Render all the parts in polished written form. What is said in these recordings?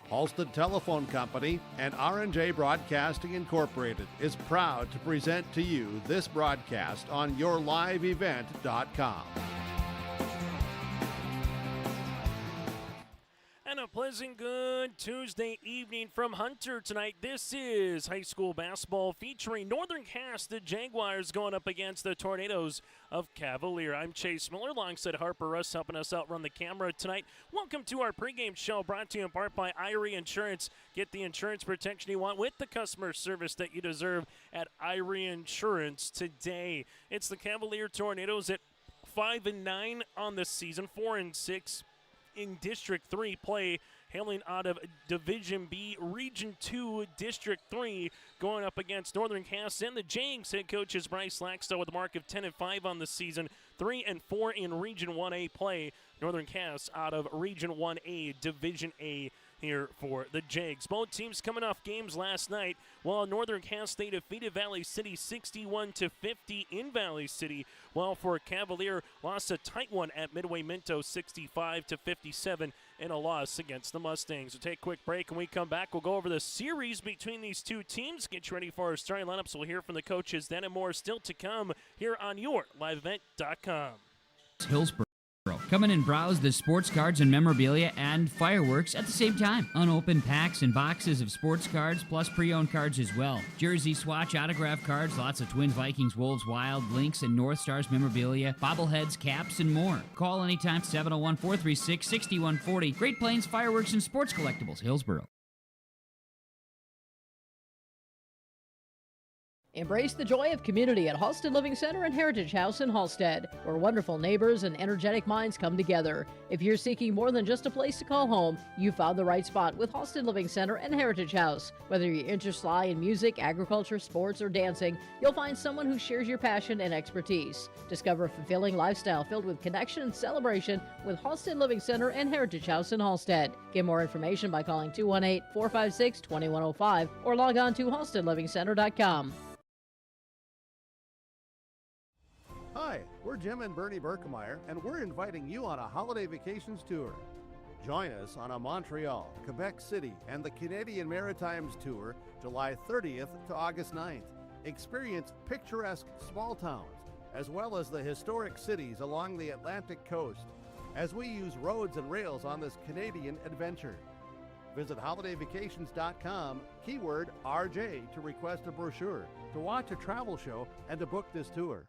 Halstead Telephone Company and R&J Broadcasting Incorporated is proud to present to you this broadcast on yourliveevent.com. And a pleasant good Tuesday evening from Hunter tonight. This is high school basketball featuring Northern Cass, the Jaguars, going up against the Tornadoes of Cavalier. I'm Chase Miller alongside Harper Russ helping us out run the camera tonight. Welcome to our pregame show brought to you in part by Irie Insurance. Get the insurance protection you want with the customer service that you deserve at Irie Insurance today. It's the Cavalier Tornadoes at 5-9 on the season, 4-6. In District 3 play, hailing out of Division B, Region 2, District 3, going up against Northern Cass and the Jags. Head coach is Bryce Laxton with a mark of 10-5 on the season, 3-4 in Region 1A play. Northern Cass out of Region 1A, Division A here for the Jags. Both teams coming off games last night. While Northern Cass, they defeated Valley City 61-50 in Valley City. While for Cavalier, lost a tight one at Midway Minto 65-57 in a loss against the Mustangs. We'll take a quick break. When we come back, we'll go over the series between these two teams. Get you ready for our starting lineups. We'll hear from the coaches then and more still to come here on yourliveevent.com. Hillsborough. Come in and browse the sports cards and memorabilia and fireworks at the same time. Unopened packs and boxes of sports cards plus pre-owned cards as well. Jersey, swatch, autograph cards, lots of Twins, Vikings, Wolves, Wild, Lynx, and North Stars memorabilia, bobbleheads, caps, and more. Call anytime, 701-436-6140. Great Plains Fireworks and Sports Collectibles, Hillsborough. Embrace the joy of community at Halstead Living Center and Heritage House in Halstead, where wonderful neighbors and energetic minds come together. If you're seeking more than just a place to call home, you found the right spot with Halstead Living Center and Heritage House. Whether your interests lie in music, agriculture, sports, or dancing, you'll find someone who shares your passion and expertise. Discover a fulfilling lifestyle filled with connection and celebration with Halstead Living Center and Heritage House in Halstead. Get more information by calling 218-456-2105 or log on to halsteadlivingcenter.com. Hi, we're Jim and Bernie Berkemeyer, and we're inviting you on a holiday vacations tour. Join us on a Montreal, Quebec City, and the Canadian Maritimes tour, July 30th to August 9th. Experience picturesque small towns, as well as the historic cities along the Atlantic coast, as we use roads and rails on this Canadian adventure. Visit holidayvacations.com, keyword RJ, to request a brochure, to watch a travel show, and to book this tour.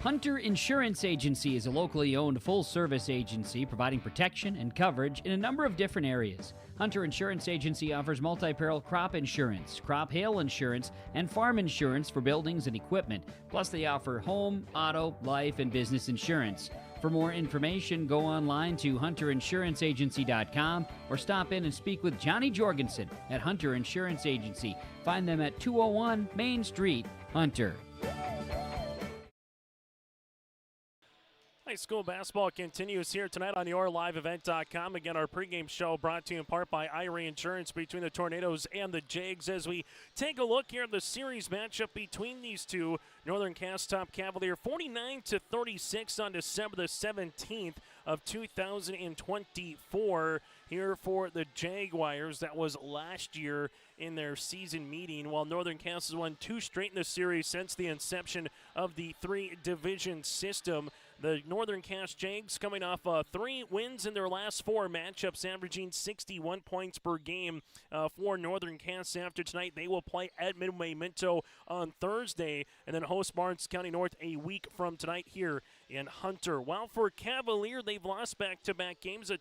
Hunter Insurance Agency is a locally owned full-service agency providing protection and coverage in a number of different areas. Hunter Insurance Agency offers multi-peril crop insurance, crop hail insurance, and farm insurance for buildings and equipment. Plus, they offer home, auto, life, and business insurance. For more information, go online to hunterinsuranceagency.com or stop in and speak with Johnny Jorgensen at Hunter Insurance Agency. Find them at 201 Main Street, Hunter. High school basketball continues here tonight on yourliveevent.com. Again, our pregame show brought to you in part by Irie Insurance between the Tornadoes and the Jags. As we take a look here at the series matchup between these two, Northern Cass top Cavalier 49-36 on December the 17th of 2024. Here for the Jaguars, that was last year in their season meeting, while Northern Cass has won 2 straight in the series since the inception of the 3-division system. The Northern Cass Jags coming off 3 wins in their last 4 matchups, averaging 61 points per game for Northern Cass. After tonight, they will play at Midway Minto on Thursday and then host Barnes County North a week from tonight here in Hunter. While for Cavalier, they've lost back-to-back games, a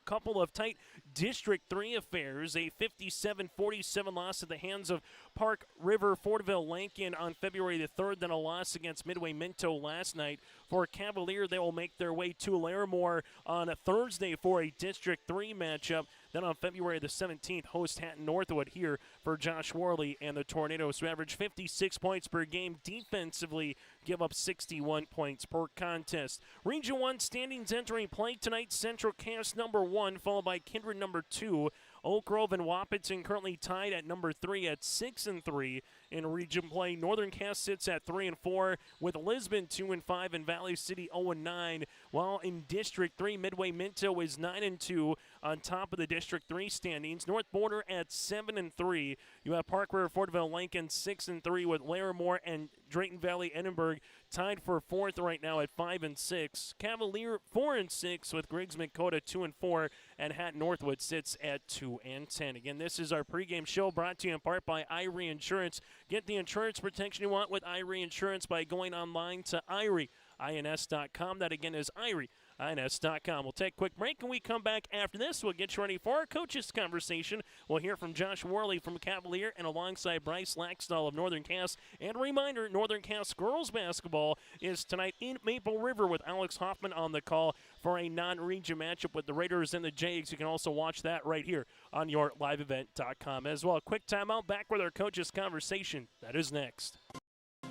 couple of tight District 3 affairs, a 57-47 loss at the hands of Park River Fortville Lincoln on February the 3rd, then a loss against Midway Minto last night. For Cavalier, they will make their way to Larimore on a Thursday for a District 3 matchup. Then on February the 17th, host Hatton Northwood here for Josh Worley and the Tornadoes, who average 56 points per game. Defensively, give up 61 points per contest. Region 1 standings entering play tonight. Central Cass number 1, followed by Kindred number 2. Oak Grove and Wahpeton currently tied at number 3 at 6-3. in region play. Northern Cass sits at 3-4, with Lisbon 2-5 and Valley City 0-9. While in District 3, Midway Minto is 9-2 on top of the District 3 standings. North Border at 7-3. You have Park River, Fortville, Lincoln 6-3, with Larimore and Drayton Valley Edinburgh tied for fourth right now at 5-6. Cavalier 4-6 with Griggs Dakota 2-4, and Hatton Northwood sits at 2-10. Again, this is our pregame show brought to you in part by Irie Insurance. Get the insurance protection you want with Irie Insurance by going online to IRIE.INS.com. That again is IRIE.INS.com. We'll take a quick break, and we come back after this. We'll get you ready for our coaches conversation. We'll hear from Josh Worley from Cavalier and alongside Bryce Laxdal of Northern Cass. And a reminder, Northern Cass girls basketball is tonight in Maple River with Alex Hoffman on the call for a non-region matchup with the Raiders and the Jags. You can also watch that right here on your liveevent.com as well. Quick timeout, back with our coaches conversation. That is next.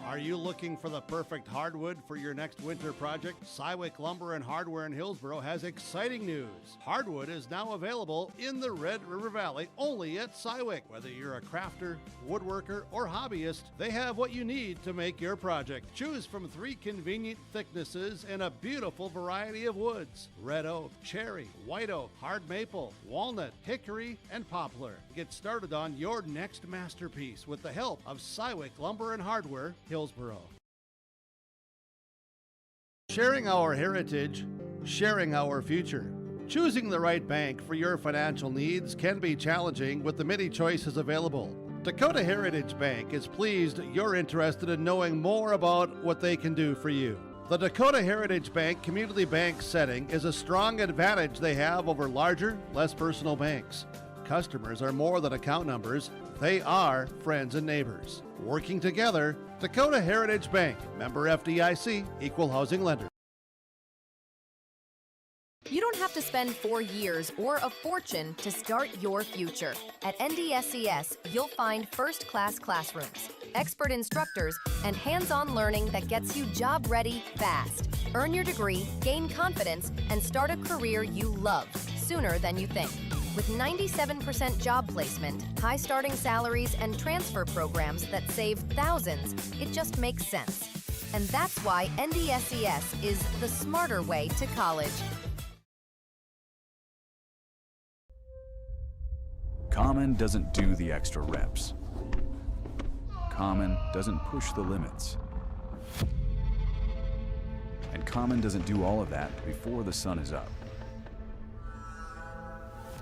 Are you looking for the perfect hardwood for your next winter project? Cywick Lumber and Hardware in Hillsboro has exciting news. Hardwood is now available in the Red River Valley only at Cywick. Whether you're a crafter, woodworker, or hobbyist, they have what you need to make your project. Choose from 3 convenient thicknesses and a beautiful variety of woods: red oak, cherry, white oak, hard maple, walnut, hickory, and poplar. Get started on your next masterpiece with the help of Cywick Lumber and Hardware, Hillsboro. Sharing our heritage, sharing our future. Choosing the right bank for your financial needs can be challenging with the many choices available. Dakota Heritage Bank is pleased you're interested in knowing more about what they can do for you. The Dakota Heritage Bank community bank setting is a strong advantage they have over larger, less personal banks. Customers are more than account numbers, they are friends and neighbors. Working together, Dakota Heritage Bank, member FDIC, equal housing lender. You don't have to spend 4 years or a fortune to start your future. At NDSCS, you'll find first-class classrooms, expert instructors, and hands-on learning that gets you job-ready fast. Earn your degree, gain confidence, and start a career you love sooner than you think. With 97% job placement, high starting salaries, and transfer programs that save thousands, it just makes sense. And that's why NDSCS is the smarter way to college. Common doesn't do the extra reps. Common doesn't push the limits. And Common doesn't do all of that before the sun is up.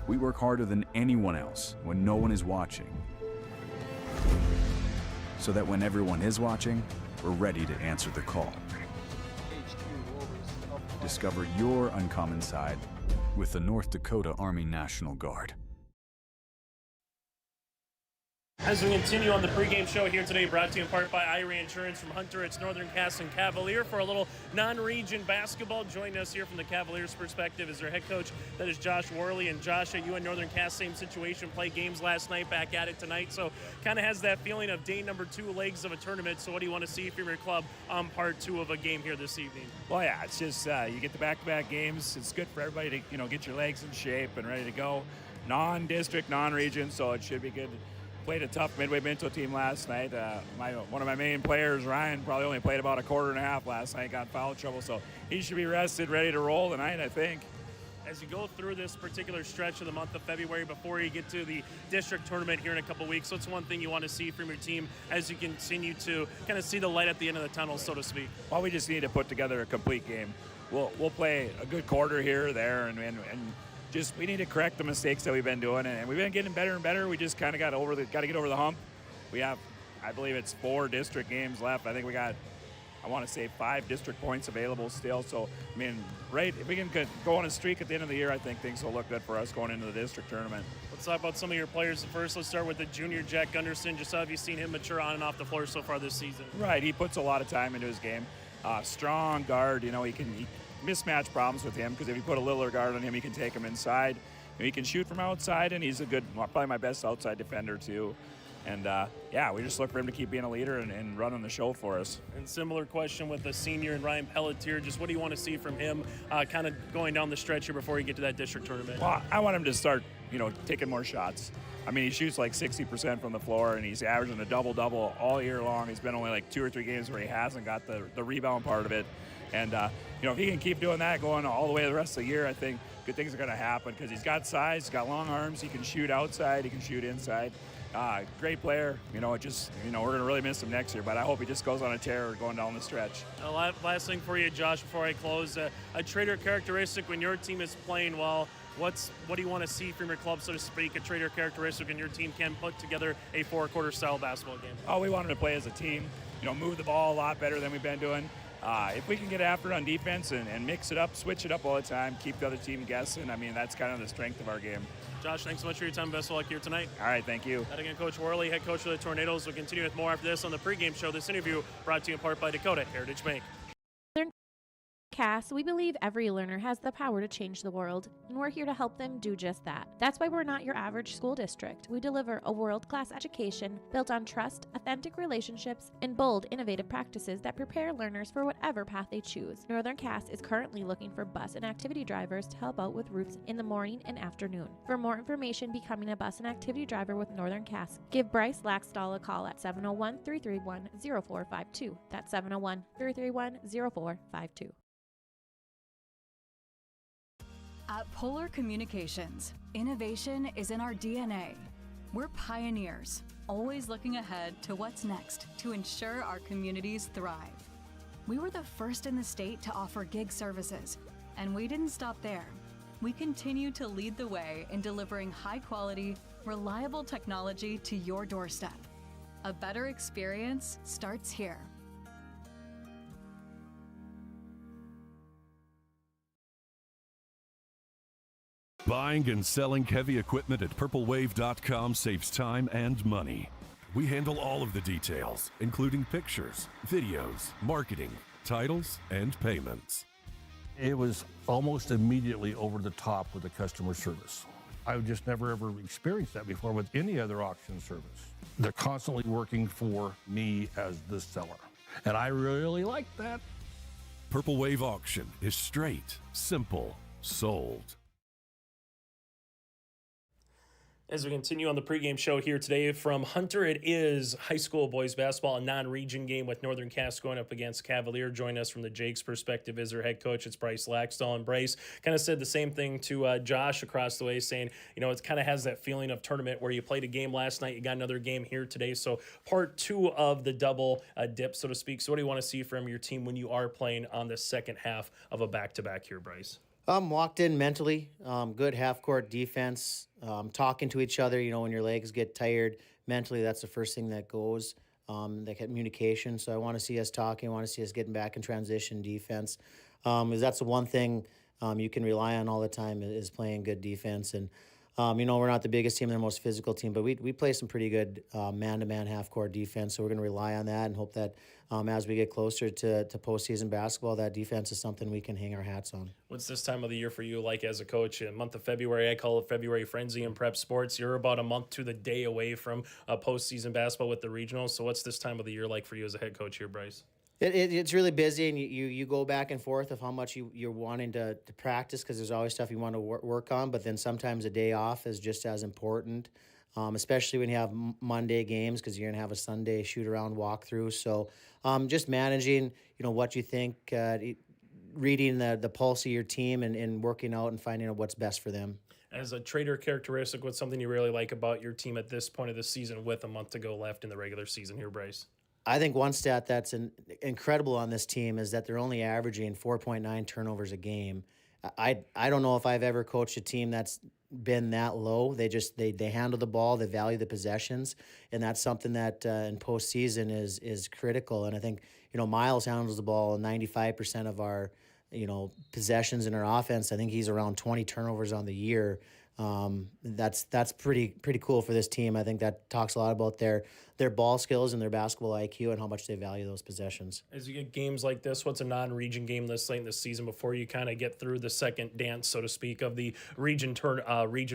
We work harder than anyone else when no one is watching, so that when everyone is watching, we're ready to answer the call. Discover your uncommon side with the North Dakota Army National Guard. As we continue on the pregame show here today, brought to you in part by Irie Insurance from Hunter, it's Northern Cass and Cavalier for a little non-region basketball. Joining us here from the Cavaliers' perspective is their head coach, that is Josh Worley. And Josh, you and Northern Cass, same situation, played games last night, back at it tonight. So kind of has that feeling of day number 2, legs of a tournament. So what do you want to see from your club on part 2 of a game here this evening? Well, yeah, it's just you get the back-to-back games. It's good for everybody to get your legs in shape and ready to go. Non-district, non-region, so it should be good. Played a tough Midway Minto team last night. One of my main players, Ryan, probably only played about a quarter and a half last night, got foul trouble, so he should be rested, ready to roll tonight, I think. As you go through this particular stretch of the month of February before you get to the district tournament here in a couple weeks, what's one thing you want to see from your team as you continue to kind of see the light at the end of the tunnel, so to speak? Well, we just need to put together a complete game. We'll play a good quarter here or there, and just we need to correct the mistakes that we've been doing, and we've been getting better and better. We just kind of got to get over the hump. We have, I believe it's 4 district games left. I think we got, I want to say 5 district points available still. So, I mean, right, if we can go on a streak at the end of the year, I think things will look good for us going into the district tournament. Let's talk about some of your players first. Let's start with the junior Jack Gunderson. Just how have you seen him mature on and off the floor so far this season? Right, he puts a lot of time into his game. Strong guard, he mismatch problems with him because if you put a littler guard on him, he can take him inside. He can shoot from outside, and he's probably my best outside defender too. And we just look for him to keep being a leader and running the show for us. And similar question with the senior and Ryan Pelletier. Just what do you want to see from him kind of going down the stretch here before you get to that district tournament? Well, I want him to start, taking more shots. I mean, he shoots like 60% from the floor, and he's averaging a double-double all year long. He's been only like 2 or 3 games where he hasn't got the rebound part of it. And, if he can keep doing that going all the way the rest of the year, I think good things are going to happen because he's got size, he's got long arms, he can shoot outside, he can shoot inside. Great player. We're going to really miss him next year, but I hope he just goes on a tear going down the stretch. Last thing for you, Josh, before I close, a Trader characteristic when your team is playing well. What do you want to see from your club, so to speak, a Trader characteristic when your team can put together a 4-quarter style basketball game? Oh, we want him to play as a team, move the ball a lot better than we've been doing. If we can get after it on defense and mix it up, switch it up all the time, keep the other team guessing, I mean, that's kind of the strength of our game. Josh, thanks so much for your time. Best of luck here tonight. All right, thank you. That again, Coach Worley, head coach of the Tornadoes. We'll continue with more after this on the pregame show. This interview brought to you in part by Dakota Heritage Bank. Cass, we believe every learner has the power to change the world, and we're here to help them do just that. That's why we're not your average school district. We deliver a world-class education built on trust, authentic relationships, and bold, innovative practices that prepare learners for whatever path they choose. Northern Cass is currently looking for bus and activity drivers to help out with routes in the morning and afternoon. For more information becoming a bus and activity driver with Northern Cass, give Bryce Laxdal a call at 701-331-0452. That's 701-331-0452. At Polar Communications, innovation is in our DNA. We're pioneers, always looking ahead to what's next to ensure our communities thrive. We were the first in the state to offer gig services, and we didn't stop there. We continue to lead the way in delivering high-quality, reliable technology to your doorstep. A better experience starts here. Buying and selling heavy equipment at purplewave.com saves time and money. We handle all of the details, including pictures, videos, marketing, titles, and payments. It was almost immediately over the top with the customer service. I've just never ever experienced that before with any other auction service. They're constantly working for me as the seller, and I really like that. Purple Wave Auction is straight, simple, sold. As we continue on the pregame show here today from Hunter, it is high school boys basketball, a non-region game with Northern Cass going up against Cavalier. Join us from the Jake's perspective is their head coach. It's Bryce Laxdal. And Bryce kind of said the same thing to Josh across the way, saying, it kind of has that feeling of tournament where you played a game last night, you got another game here today. So part 2 of the double dip, so to speak. So what do you want to see from your team when you are playing on the second half of a back-to-back here, Bryce? Walked in mentally, good half-court defense, talking to each other. When your legs get tired mentally, that's the first thing that goes, that communication. So I want to see us talking. I want to see us getting back in transition defense. Because that's the one thing you can rely on all the time is playing good defense. And, we're not the biggest team, the most physical team, but we play some pretty good man-to-man half-court defense. So we're going to rely on that and hope that as we get closer to postseason basketball, that defense is something we can hang our hats on. What's this time of the year for you like as a coach? In the month of February, I call it February Frenzy in prep sports. You're about a month to the day away from postseason basketball with the regionals. So what's this time of the year like for you as a head coach here, Bryce? It's really busy, and you go back and forth of how much you're wanting to practice because there's always stuff you want to work on, but then sometimes a day off is just as important, especially when you have Monday games because you're going to have a Sunday shoot-around walkthrough. So just managing, what you think, reading the pulse of your team and working out and finding out what's best for them. As a trader characteristic, what's something you really like about your team at this point of the season with a month to go left in the regular season here, Bryce? I think one stat that's incredible on this team is that they're only averaging 4.9 turnovers a game. I don't know if I've ever coached a team that's been that low. They handle the ball, they value the possessions, and that's something that in postseason is critical. And I think Miles handles the ball 95% of our possessions in our offense. I think he's around 20 turnovers on the year. That's pretty cool for this team. I think that talks a lot about their ball skills and their basketball IQ and how much they value those possessions. As you get games like this, what's a non-region game this late in the season before you kind of get through the second dance, so to speak, of the region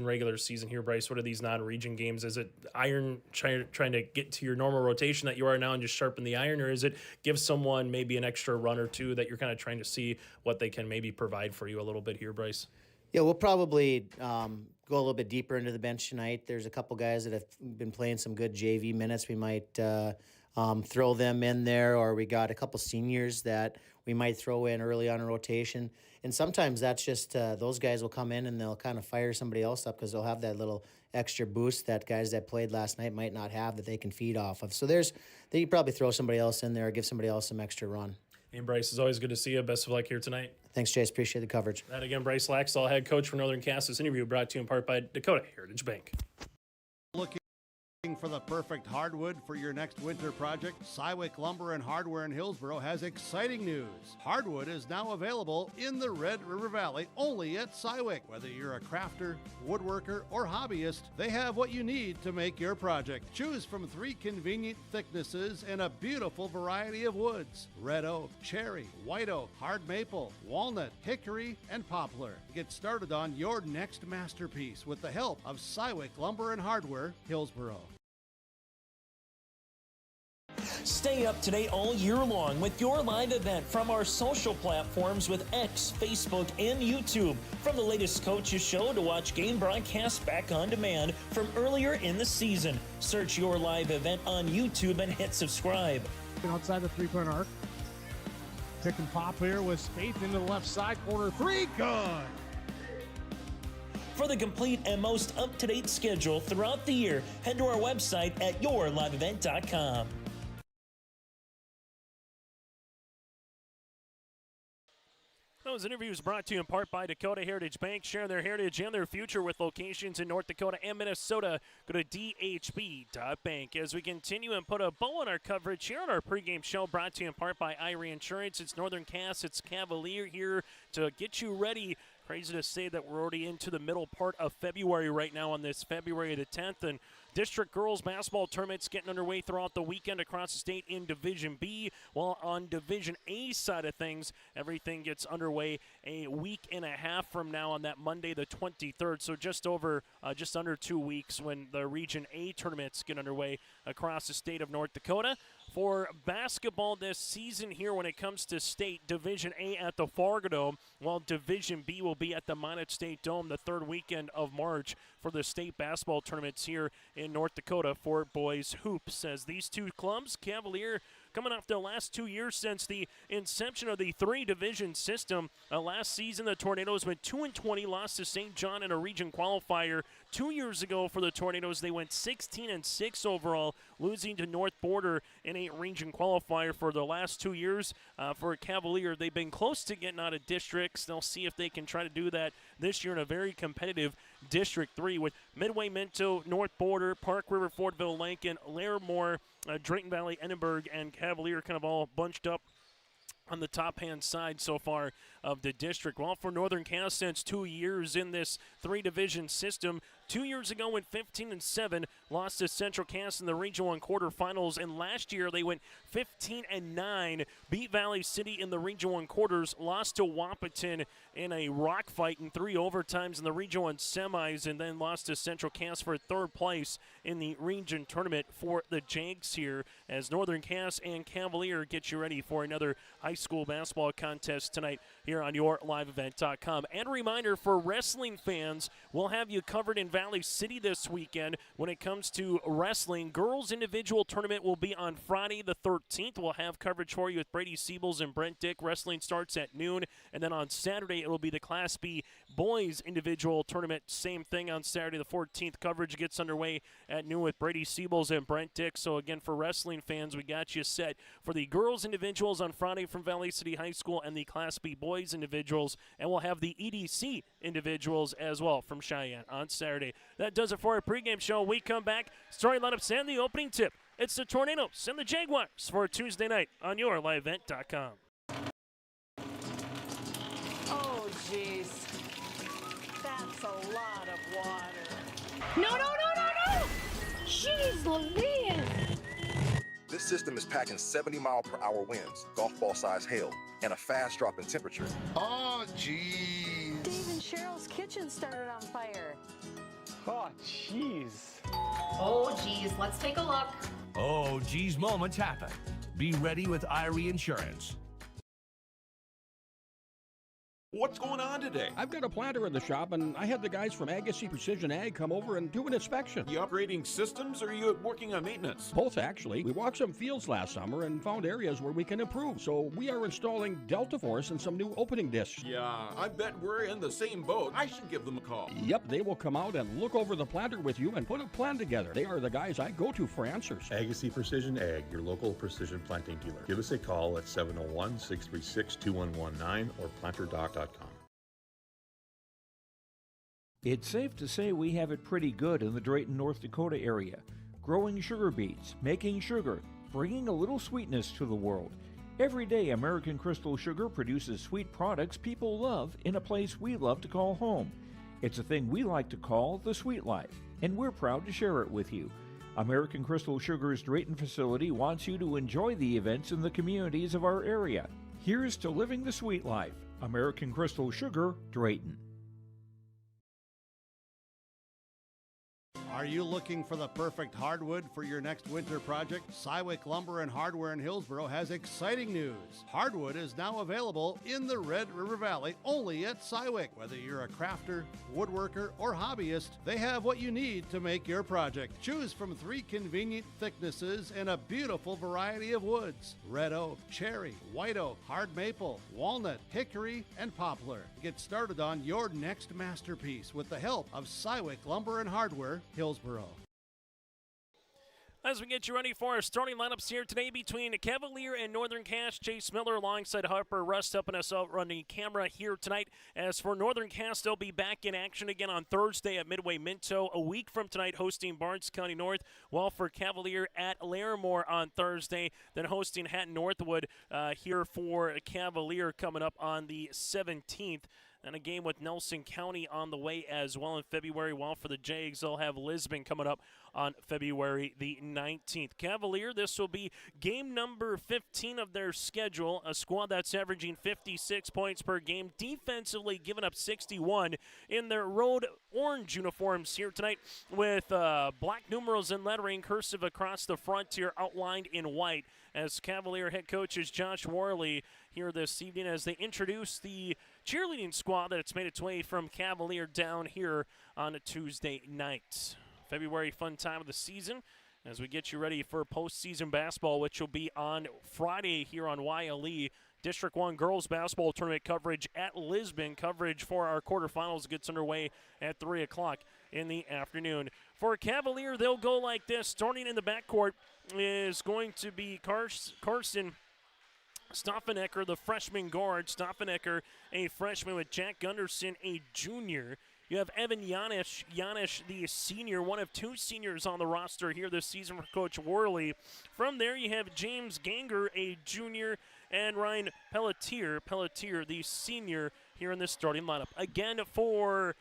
regular season here, Bryce? What are these non-region games? Is it iron trying to get to your normal rotation that you are now and just sharpen the iron, or is it give someone maybe an extra run or two that you're kind of trying to see what they can maybe provide for you a little bit here, Bryce? Yeah, we'll probably go a little bit deeper into the bench tonight. There's a couple guys that have been playing some good JV minutes. We might throw them in there, or we got a couple seniors that we might throw in early on a rotation. And sometimes that's just those guys will come in and they'll kind of fire somebody else up because they'll have that little extra boost that guys that played last night might not have that they can feed off of. So you probably throw somebody else in there or give somebody else some extra run. And Bryce, it's always good to see you. Best of luck here tonight. Thanks, Chase. Appreciate the coverage. That again, Bryce Laxall, head coach for Northern Cass. This interview brought to you in part by Dakota Heritage Bank. Looking for the perfect hardwood for your next winter project? Cywick Lumber and Hardware in Hillsboro has exciting news. Hardwood is now available in the Red River Valley only at Cywick. Whether you're a crafter, woodworker, or hobbyist, they have what you need to make your project. Choose from 3 convenient thicknesses and a beautiful variety of woods: red oak, cherry, white oak, hard maple, walnut, hickory, and poplar. Get started on your next masterpiece with the help of Cywick Lumber and Hardware, Hillsboro. Stay up to date all year long with your live event from our social platforms with X, Facebook, and YouTube. From the latest coaches show to watch game broadcasts back on demand from earlier in the season. Search your live event on YouTube and hit subscribe. Outside the three-point arc. Pick and pop here with Spaeth into the left side corner. 3, good. For the complete and most up-to-date schedule throughout the year, head to our website at yourliveevent.com. Those interviews brought to you in part by Dakota Heritage Bank. Share their heritage and their future with locations in North Dakota and Minnesota. Go to dhb.bank. As we continue and put a bow on our coverage here on our pregame show, brought to you in part by Irie Insurance. It's Northern Cass, it's Cavalier here to get you ready. Crazy to say that we're already into the middle part of February right now on this February the 10th. And district girls basketball tournaments getting underway throughout the weekend across the state in Division B. While on Division A side of things, everything gets underway a week and a half from now on that Monday the 23rd. So just under 2 weeks when the Region A tournaments get underway across the state of North Dakota. For basketball this season here when it comes to state, Division A at the Fargo Dome, while Division B will be at the Minot State Dome the third weekend of March for the state basketball tournaments here in North Dakota for boys hoops. As these two clubs, Cavalier coming off their last 2 years since the inception of the 3-division system. Last season, the Tornadoes went 2-20, lost to St. John in a region qualifier. 2 years ago for the Tornadoes, they went 16-6 overall, losing to North Border in a region qualifier. For the last 2 years for Cavalier, they've been close to getting out of districts. They'll see if they can try to do that this year in a very competitive District 3 with Midway, Minto, North Border, Park River, Fortville, Lincoln, Larimore, Drayton Valley, Edinburgh, and Cavalier kind of all bunched up on the top-hand side so far of the district. Well, for Northern Cass, since 2 years in this 3-division system, 2 years ago went 15-7, lost to Central Cass in the Region 1 quarterfinals, and last year they went 15-9, beat Valley City in the Region 1 quarters, lost to Wahpeton in a rock fight in 3 overtimes in the Region 1 semis, and then lost to Central Cass for third place in the region tournament for the Jags here, as Northern Cass and Cavalier get you ready for another high school basketball contest tonight here on yourliveevent.com. And a reminder for wrestling fans, we'll have you covered in Valley City this weekend when it comes to wrestling. Girls individual tournament will be on Friday the 13th. We'll have coverage for you with Brady Siebels and Brent Dick. Wrestling starts at noon, and then on Saturday it will be the Class B boys individual tournament. Same thing on Saturday the 14th. Coverage gets underway at noon with Brady Siebels and Brent Dick. So again, for wrestling fans, we got you set for the girls individuals on Friday from Valley City High School and the Class B boys individuals, and we'll have the EDC individuals as well from Cheyenne on Saturday. That does it for our pregame show. We come back, starting lineups and the opening tip. It's the Tornadoes and the Jaguars for Tuesday night on yourliveevent.com. Oh, jeez. That's a lot of water. No, no, no, no, no! Jeez Louise! This system is packing 70-mile-per-hour winds, golf ball-size hail, and a fast drop in temperature. Oh, jeez. Dave and Cheryl's kitchen started on fire. Oh, jeez. Oh, geez, let's take a look. Oh, geez, moments happen. Be ready with Irie Insurance. What's going on today? I've got a planter in the shop, and I had the guys from Agassi Precision Ag come over and do an inspection. You upgrading systems, or are you working on maintenance? Both, actually. We walked some fields last summer and found areas where we can improve. So we are installing Delta Force and some new opening discs. Yeah, I bet we're in the same boat. I should give them a call. Yep, they will come out and look over the planter with you and put a plan together. They are the guys I go to for answers. Agassi Precision Ag, your local precision planting dealer. Give us a call at 701-636-2119 or planterdoc.com. It's safe to say we have it pretty good in the Drayton, North Dakota area. Growing sugar beets, making sugar, bringing a little sweetness to the world. Every day, American Crystal Sugar produces sweet products people love in a place we love to call home. It's a thing we like to call the sweet life, and we're proud to share it with you. American Crystal Sugar's Drayton facility wants you to enjoy the events in the communities of our area. Here's to living the sweet life. American Crystal Sugar, Drayton. Are you looking for the perfect hardwood for your next winter project? Cywick Lumber and Hardware in Hillsboro has exciting news. Hardwood is now available in the Red River Valley only at Cywick. Whether you're a crafter, woodworker, or hobbyist, they have what you need to make your project. Choose from 3 convenient thicknesses and a beautiful variety of woods: red oak, cherry, white oak, hard maple, walnut, hickory, and poplar. Get started on your next masterpiece with the help of Cywick Lumber and Hardware, Hillsboro. As we get you ready for our starting lineups here today between Cavalier and Northern Cass, Chase Miller alongside Harper Rust helping us out running camera here tonight. As for Northern Cass, they'll be back in action again on Thursday at Midway Minto. A week from tonight, hosting Barnes County North, while for Cavalier at Larimore on Thursday, then hosting Hatton Northwood here for Cavalier coming up on the 17th. And a game with Nelson County on the way as well in February. While for the Jags, they'll have Lisbon coming up on February the 19th. Cavalier, this will be game number 15 of their schedule. A squad that's averaging 56 points per game, defensively giving up 61 in their road orange uniforms here tonight with black numerals and lettering cursive across the front here outlined in white. As Cavalier head coach is Josh Worley here this evening as they introduce the cheerleading squad that's made its way from Cavalier down here on a Tuesday night. February fun time of the season as we get you ready for postseason basketball, which will be on Friday here on YLE. District 1 girls basketball tournament coverage at Lisbon. Coverage for our quarterfinals gets underway at 3 o'clock in the afternoon. For Cavalier, they'll go like this. Starting in the backcourt is going to be Carson Stoffanecker, the freshman guard. Stoffanecker, a freshman, with Jack Gunderson, a junior. You have Evan Yanish, the senior, one of 2 seniors on the roster here this season for Coach Worley. From there, you have James Ganger, a junior, and Ryan Pelletier, the senior, here in this starting lineup. Again, for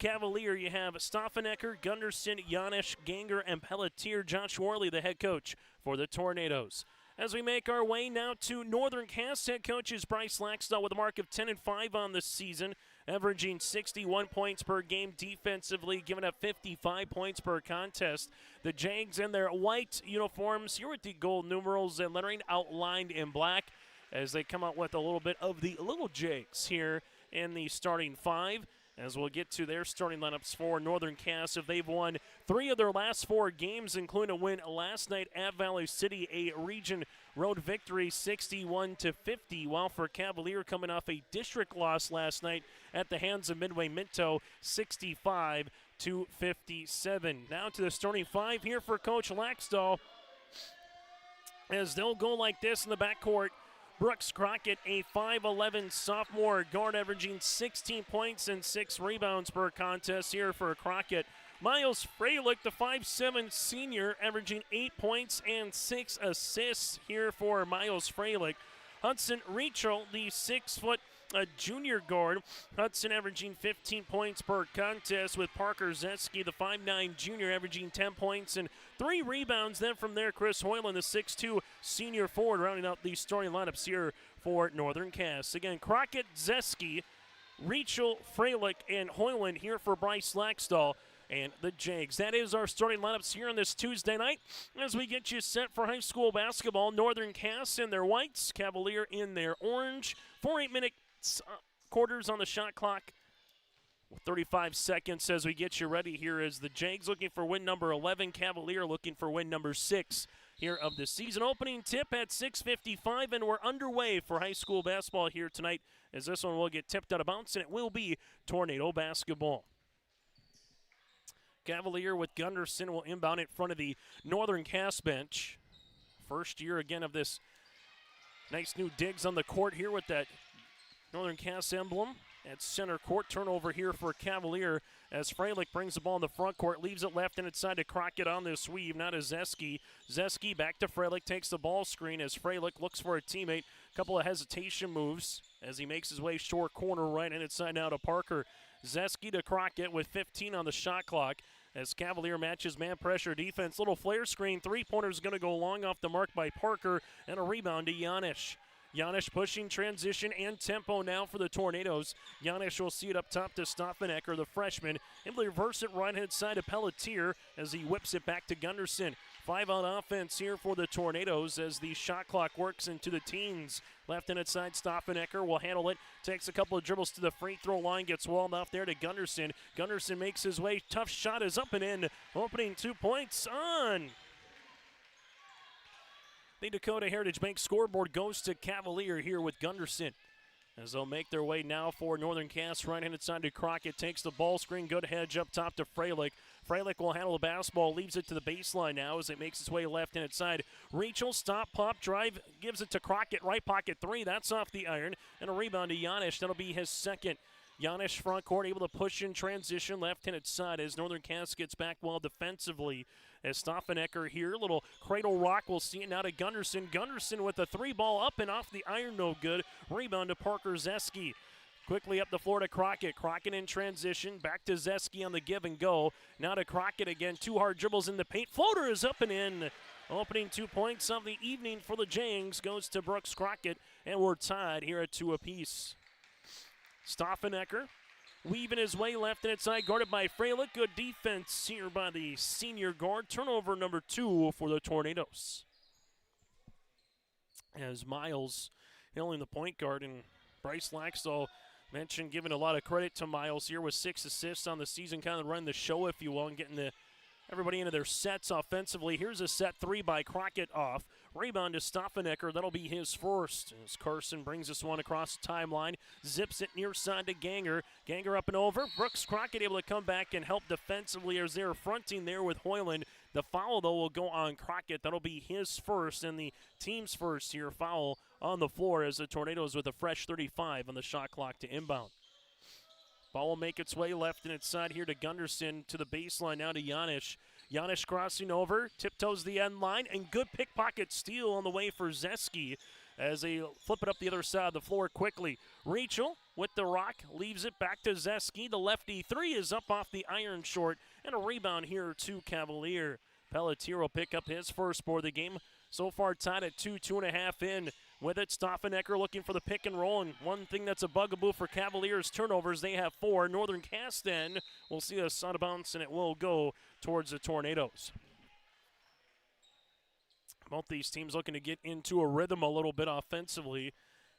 Cavalier, you have Stoffanecker, Gunderson, Yanish, Ganger, and Pelletier. Josh Worley, the head coach for the Tornadoes. As we make our way now to Northern Cass, head coach is Bryce Laxdal with a mark of 10-5 on the season, averaging 61 points per game defensively, giving up 55 points per contest. The Jags in their white uniforms here with the gold numerals and lettering outlined in black as they come out with a little bit of the little Jags here in the starting 5. As we'll get to their starting lineups for Northern Cass, if they've won 3 of their last 4 games, including a win last night at Valley City, a region road victory 61-50, while for Cavalier coming off a district loss last night at the hands of Midway Minto, 65-57. Now to the starting 5 here for Coach Laxdal, as they'll go like this in the backcourt. Brooks Crockett, a 5'11 sophomore guard, averaging 16 points and 6 rebounds per contest here for Crockett. Miles Freilich, the 5'7 senior, averaging 8 points and 6 assists here for Miles Freilich. Hudson Rachel, the 6-foot junior guard. Hudson averaging 15 points per contest, with Parker Zeski, the 5'9 junior, averaging 10 points and 3 rebounds. Then from there, Chris Hoyland, the 6'2 senior forward, rounding out the starting lineups here for Northern Cass. Again, Crockett, Zeski, Rachel, Freilich, and Hoyland here for Bryce Laxdal and the Jags. That is our starting lineups here on this Tuesday night as we get you set for high school basketball. Northern Cass in their whites, Cavalier in their orange. 4 8 minutes quarters on the shot clock. 35 seconds as we get you ready here as the Jags looking for win number 11, Cavalier looking for win number 6 here of the season. Opening tip at 6:55, and we're underway for high school basketball here tonight as this one will get tipped out of bounds, and it will be Tornado basketball. Cavalier with Gunderson will inbound in front of the Northern Cass bench. First year again of this nice new digs on the court here with that Northern Cass emblem at center court. Turnover here for Cavalier as Freilich brings the ball in the front court, leaves it left and inside to Crockett on this weave. Now to Zeski. Zeski back to Freilich, takes the ball screen as Freilich looks for a teammate. Couple of hesitation moves as he makes his way short corner right and inside now to Parker. Zeski to Crockett with 15 on the shot clock as Cavalier matches man pressure defense. Little flare screen, three-pointer is going to go long off the mark by Parker, and a rebound to Janish. Janish pushing transition and tempo now for the Tornadoes. Janish will see it up top to Stoffenecker, the freshman. Able to reverse it right-hand side to Pelletier as he whips it back to Gunderson. 5 on offense here for the Tornadoes as the shot clock works into the teens. Left-handed side, Stoffenecker will handle it. Takes a couple of dribbles to the free throw line. Gets walled off there to Gunderson. Gunderson makes his way. Tough shot is up and in. Opening 2 points on. The Dakota Heritage Bank scoreboard goes to Cavalier here with Gunderson as they'll make their way now for Northern Cass. Right-handed side to Crockett. Takes the ball screen. Good hedge up top to Freilich. Freilich will handle the basketball. Leaves it to the baseline now as it makes its way left-handed side. Rachel, stop, pop, drive. Gives it to Crockett. Right pocket 3. That's off the iron. And a rebound to Janish. That'll be his second. Janish front court able to push in transition left-handed side as Northern Cass gets back well defensively. As Stoffenecker here, little cradle rock, we'll see it now to Gunderson. Gunderson with the 3-ball up and off the iron, no good. Rebound to Parker Zeski. Quickly up the floor to Crockett. Crockett in transition, back to Zeski on the give and go. Now to Crockett again, 2 hard dribbles in the paint. Floater is up and in. Opening 2 points of the evening for the Jags goes to Brooks Crockett, and we're tied here at 2 apiece. Stoffenecker weaving his way left and inside, guarded by Freilich. Good defense here by the senior guard. Turnover number 2 for the Tornadoes. As Miles handling the point guard, and Bryce Laxall mentioned giving a lot of credit to Miles here with 6 assists on the season, kind of running the show, if you will, and getting everybody into their sets offensively. Here's a set 3 by Crockett off. Rebound to Stoffenecker. That'll be his first. As Carson brings this one across the timeline. Zips it near side to Ganger. Ganger up and over. Brooks Crockett able to come back and help defensively as they're fronting there with Hoyland. The foul, though, will go on Crockett. That'll be his first and the team's first here. Foul on the floor as the Tornadoes with a fresh 35 on the shot clock to inbound. Ball will make its way left and inside here to Gunderson to the baseline now to Janish. Janish crossing over, tiptoes the end line, and good pickpocket steal on the way for Zeski as they flip it up the other side of the floor quickly. Rachel with the rock, leaves it back to Zeski. The lefty 3 is up off the iron short, and a rebound here to Cavalier. Pelletier will pick up his first for the game. So far tied at 2.5 in. With it, Stoffenecker looking for the pick and roll, and one thing that's a bugaboo for Cavaliers turnovers, they have 4. Northern Cass then will see us out of bounds, and it will go towards the Tornadoes. Both these teams looking to get into a rhythm a little bit offensively,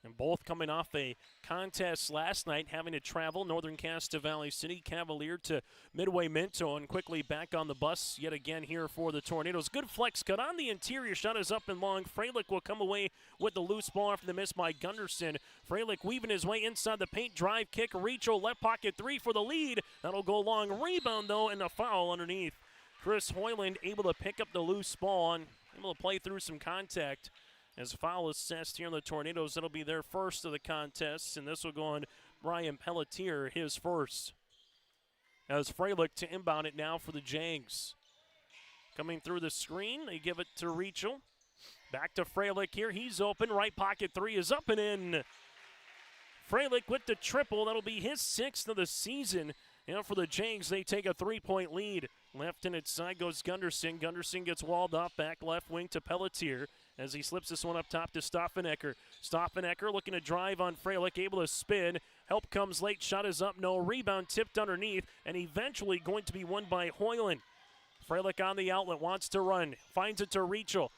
and both coming off a contest last night, having to travel Northern Cass to Valley City, Cavalier to Midway Minto, and quickly back on the bus yet again here for the Tornadoes. Good flex cut on the interior, shot is up and long. Freilich will come away with the loose ball after the miss by Gunderson. Freilich weaving his way inside the paint, drive kick, Rachel left pocket 3 for the lead. That'll go long. Rebound though, and a foul underneath. Chris Hoyland able to pick up the loose ball and able to play through some contact. As foul assessed here on the Tornadoes, that'll be their first of the contests, and this will go on Brian Pelletier, his first. As Freilich to inbound it now for the Jags. Coming through the screen, they give it to Rachel. Back to Freilich here, he's open, right pocket 3 is up and in. Freilich with the triple, that'll be his 6th of the season. And for the Jags, they take a 3-point lead. Left-handed side goes Gunderson. Gunderson gets walled off, back left wing to Pelletier as he slips this one up top to Stoffenecker. Stoffenecker looking to drive on Freilich, able to spin. Help comes late, shot is up, no. Rebound tipped underneath, and eventually going to be won by Hoyland. Freilich on the outlet, wants to run, finds it to Rachel.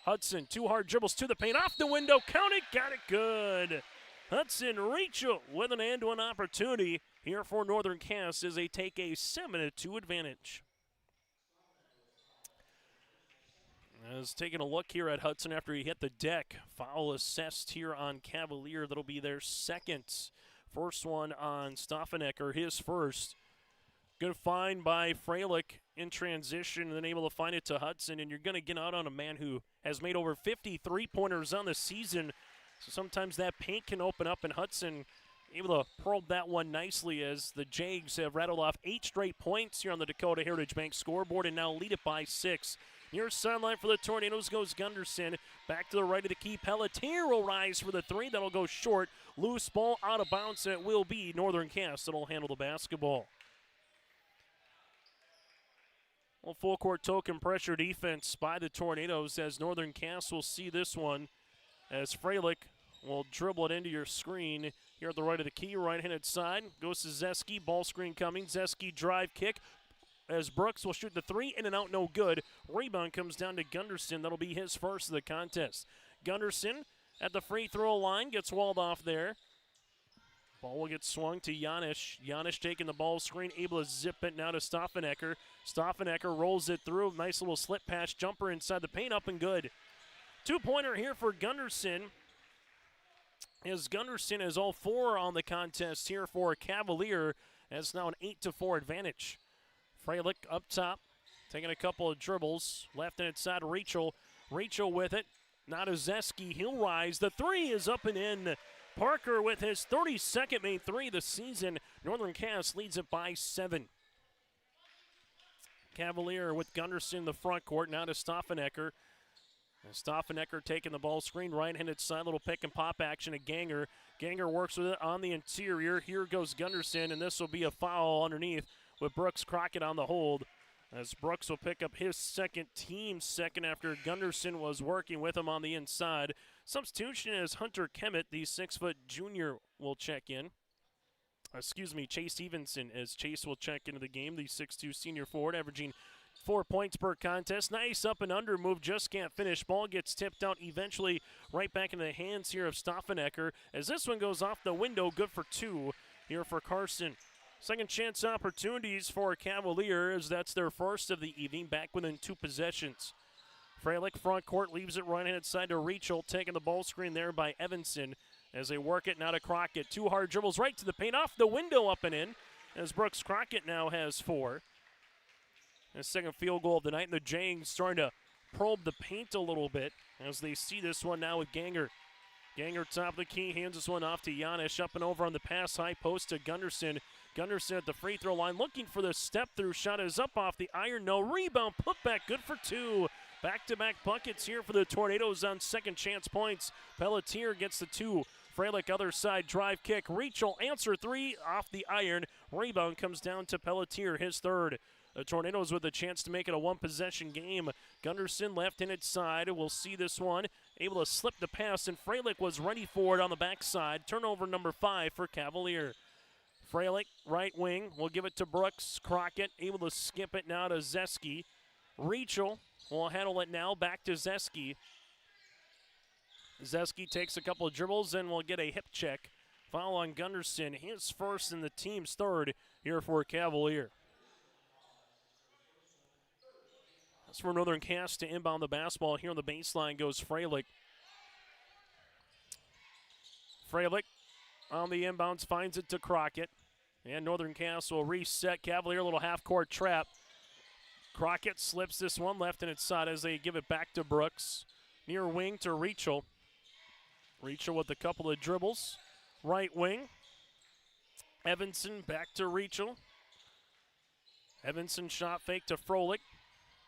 Hudson, 2 hard dribbles to the paint, off the window, count it, got it good. Hudson Rachel with an end-one opportunity here for Northern Cass as they take a 7-2 advantage. As taking a look here at Hudson after he hit the deck. Foul assessed here on Cavalier. That'll be their second. First one on Stoffanecker, his first. Good find by Freilich in transition and then able to find it to Hudson. And you're going to get out on a man who has made over 50 3-pointers on the season. So sometimes that paint can open up, and Hudson able to probe that one nicely as the Jags have rattled off 8 straight points here on the Dakota Heritage Bank scoreboard and now lead it by 6. Near sideline for the Tornadoes goes Gunderson. Back to the right of the key. Pelletier will rise for the 3. That'll go short. Loose ball out of bounds, and it will be Northern Cass that'll handle the basketball. Well, full court token pressure defense by the Tornadoes as Northern Cass will see this one as Freilich will dribble it into your screen here at the right of the key. Right-handed side goes to Zeski. Ball screen coming. Zeski drive kick as Brooks will shoot the 3 in and out, no good. Rebound comes down to Gunderson. That'll be his first of the contest. Gunderson at the free throw line gets walled off there. Ball will get swung to Janisch. Janisch taking the ball screen, able to zip it now to Stoffanecker. Stoffanecker rolls it through. Nice little slip pass jumper inside the paint, up and good. 2-pointer here for Gunderson. As Gunderson is all 4 on the contest here for Cavalier. It's now an 8-4 advantage. Freilich up top, taking a couple of dribbles. Left-handed side, Rachel. Rachel with it. Now to Zeski. He'll rise. The 3 is up and in. Parker with his 32nd made 3 this season. Northern Cass leads it by 7. Cavalier with Gunderson in the front court. Now to Stoffanecker. Stoffanecker taking the ball screen. Right-handed side, little pick and pop action to Ganger. Ganger works with it on the interior. Here goes Gunderson, and this will be a foul underneath with Brooks Crockett on the hold. As Brooks will pick up his second, team second, after Gunderson was working with him on the inside. Substitution is Hunter Kemet, the 6-foot junior, will check in. Chase Stevenson, as Chase will check into the game, the 6'2 senior forward, averaging 4 points per contest. Nice up and under move, just can't finish. Ball gets tipped out eventually right back into the hands here of Stoffanecker. As this one goes off the window, good for 2 here for Carson. Second chance opportunities for Cavalier, as that's their first of the evening, back within 2 possessions. Freilich front court leaves it right-handed side to Rachel, taking the ball screen there by Evanson as they work it now to Crockett. 2 hard dribbles right to the paint, off the window, up and in, as Brooks Crockett now has 4. His second field goal of the night, and the Jags starting to probe the paint a little bit as they see this one now with Ganger. Ganger top of the key, hands this one off to Janisch, up and over on the pass, high post to Gunderson. Gunderson at the free throw line looking for the step-through shot, is up off the iron, no rebound, put back, good for 2. Back-to-back buckets here for the Tornadoes on second chance points. Pelletier gets the 2. Freilich other side, drive kick. Rachel answer 3 off the iron. Rebound comes down to Pelletier, his third. The Tornadoes with a chance to make it a 1-possession game. Gunderson left-handed side. We'll see this one. Able to slip the pass, and Freilich was ready for it on the backside. Turnover number 5 for Cavalier. Freilich, right wing, will give it to Brooks. Crockett able to skip it now to Zeski. Rachel will handle it now, back to Zeski. Zeski takes a couple of dribbles and will get a hip check. Foul on Gunderson, his first and the team's third here for Cavalier. That's for Northern Cass to inbound the basketball. Here on the baseline goes Freilich. Freilich on the inbounds finds it to Crockett. And Northern Cass will reset. Cavalier, a little half-court trap. Crockett slips this one left in its side as they give it back to Brooks. Near wing to Rachel. Rachel with a couple of dribbles. Right wing. Evanson back to Rachel. Evanson shot fake to Freilich.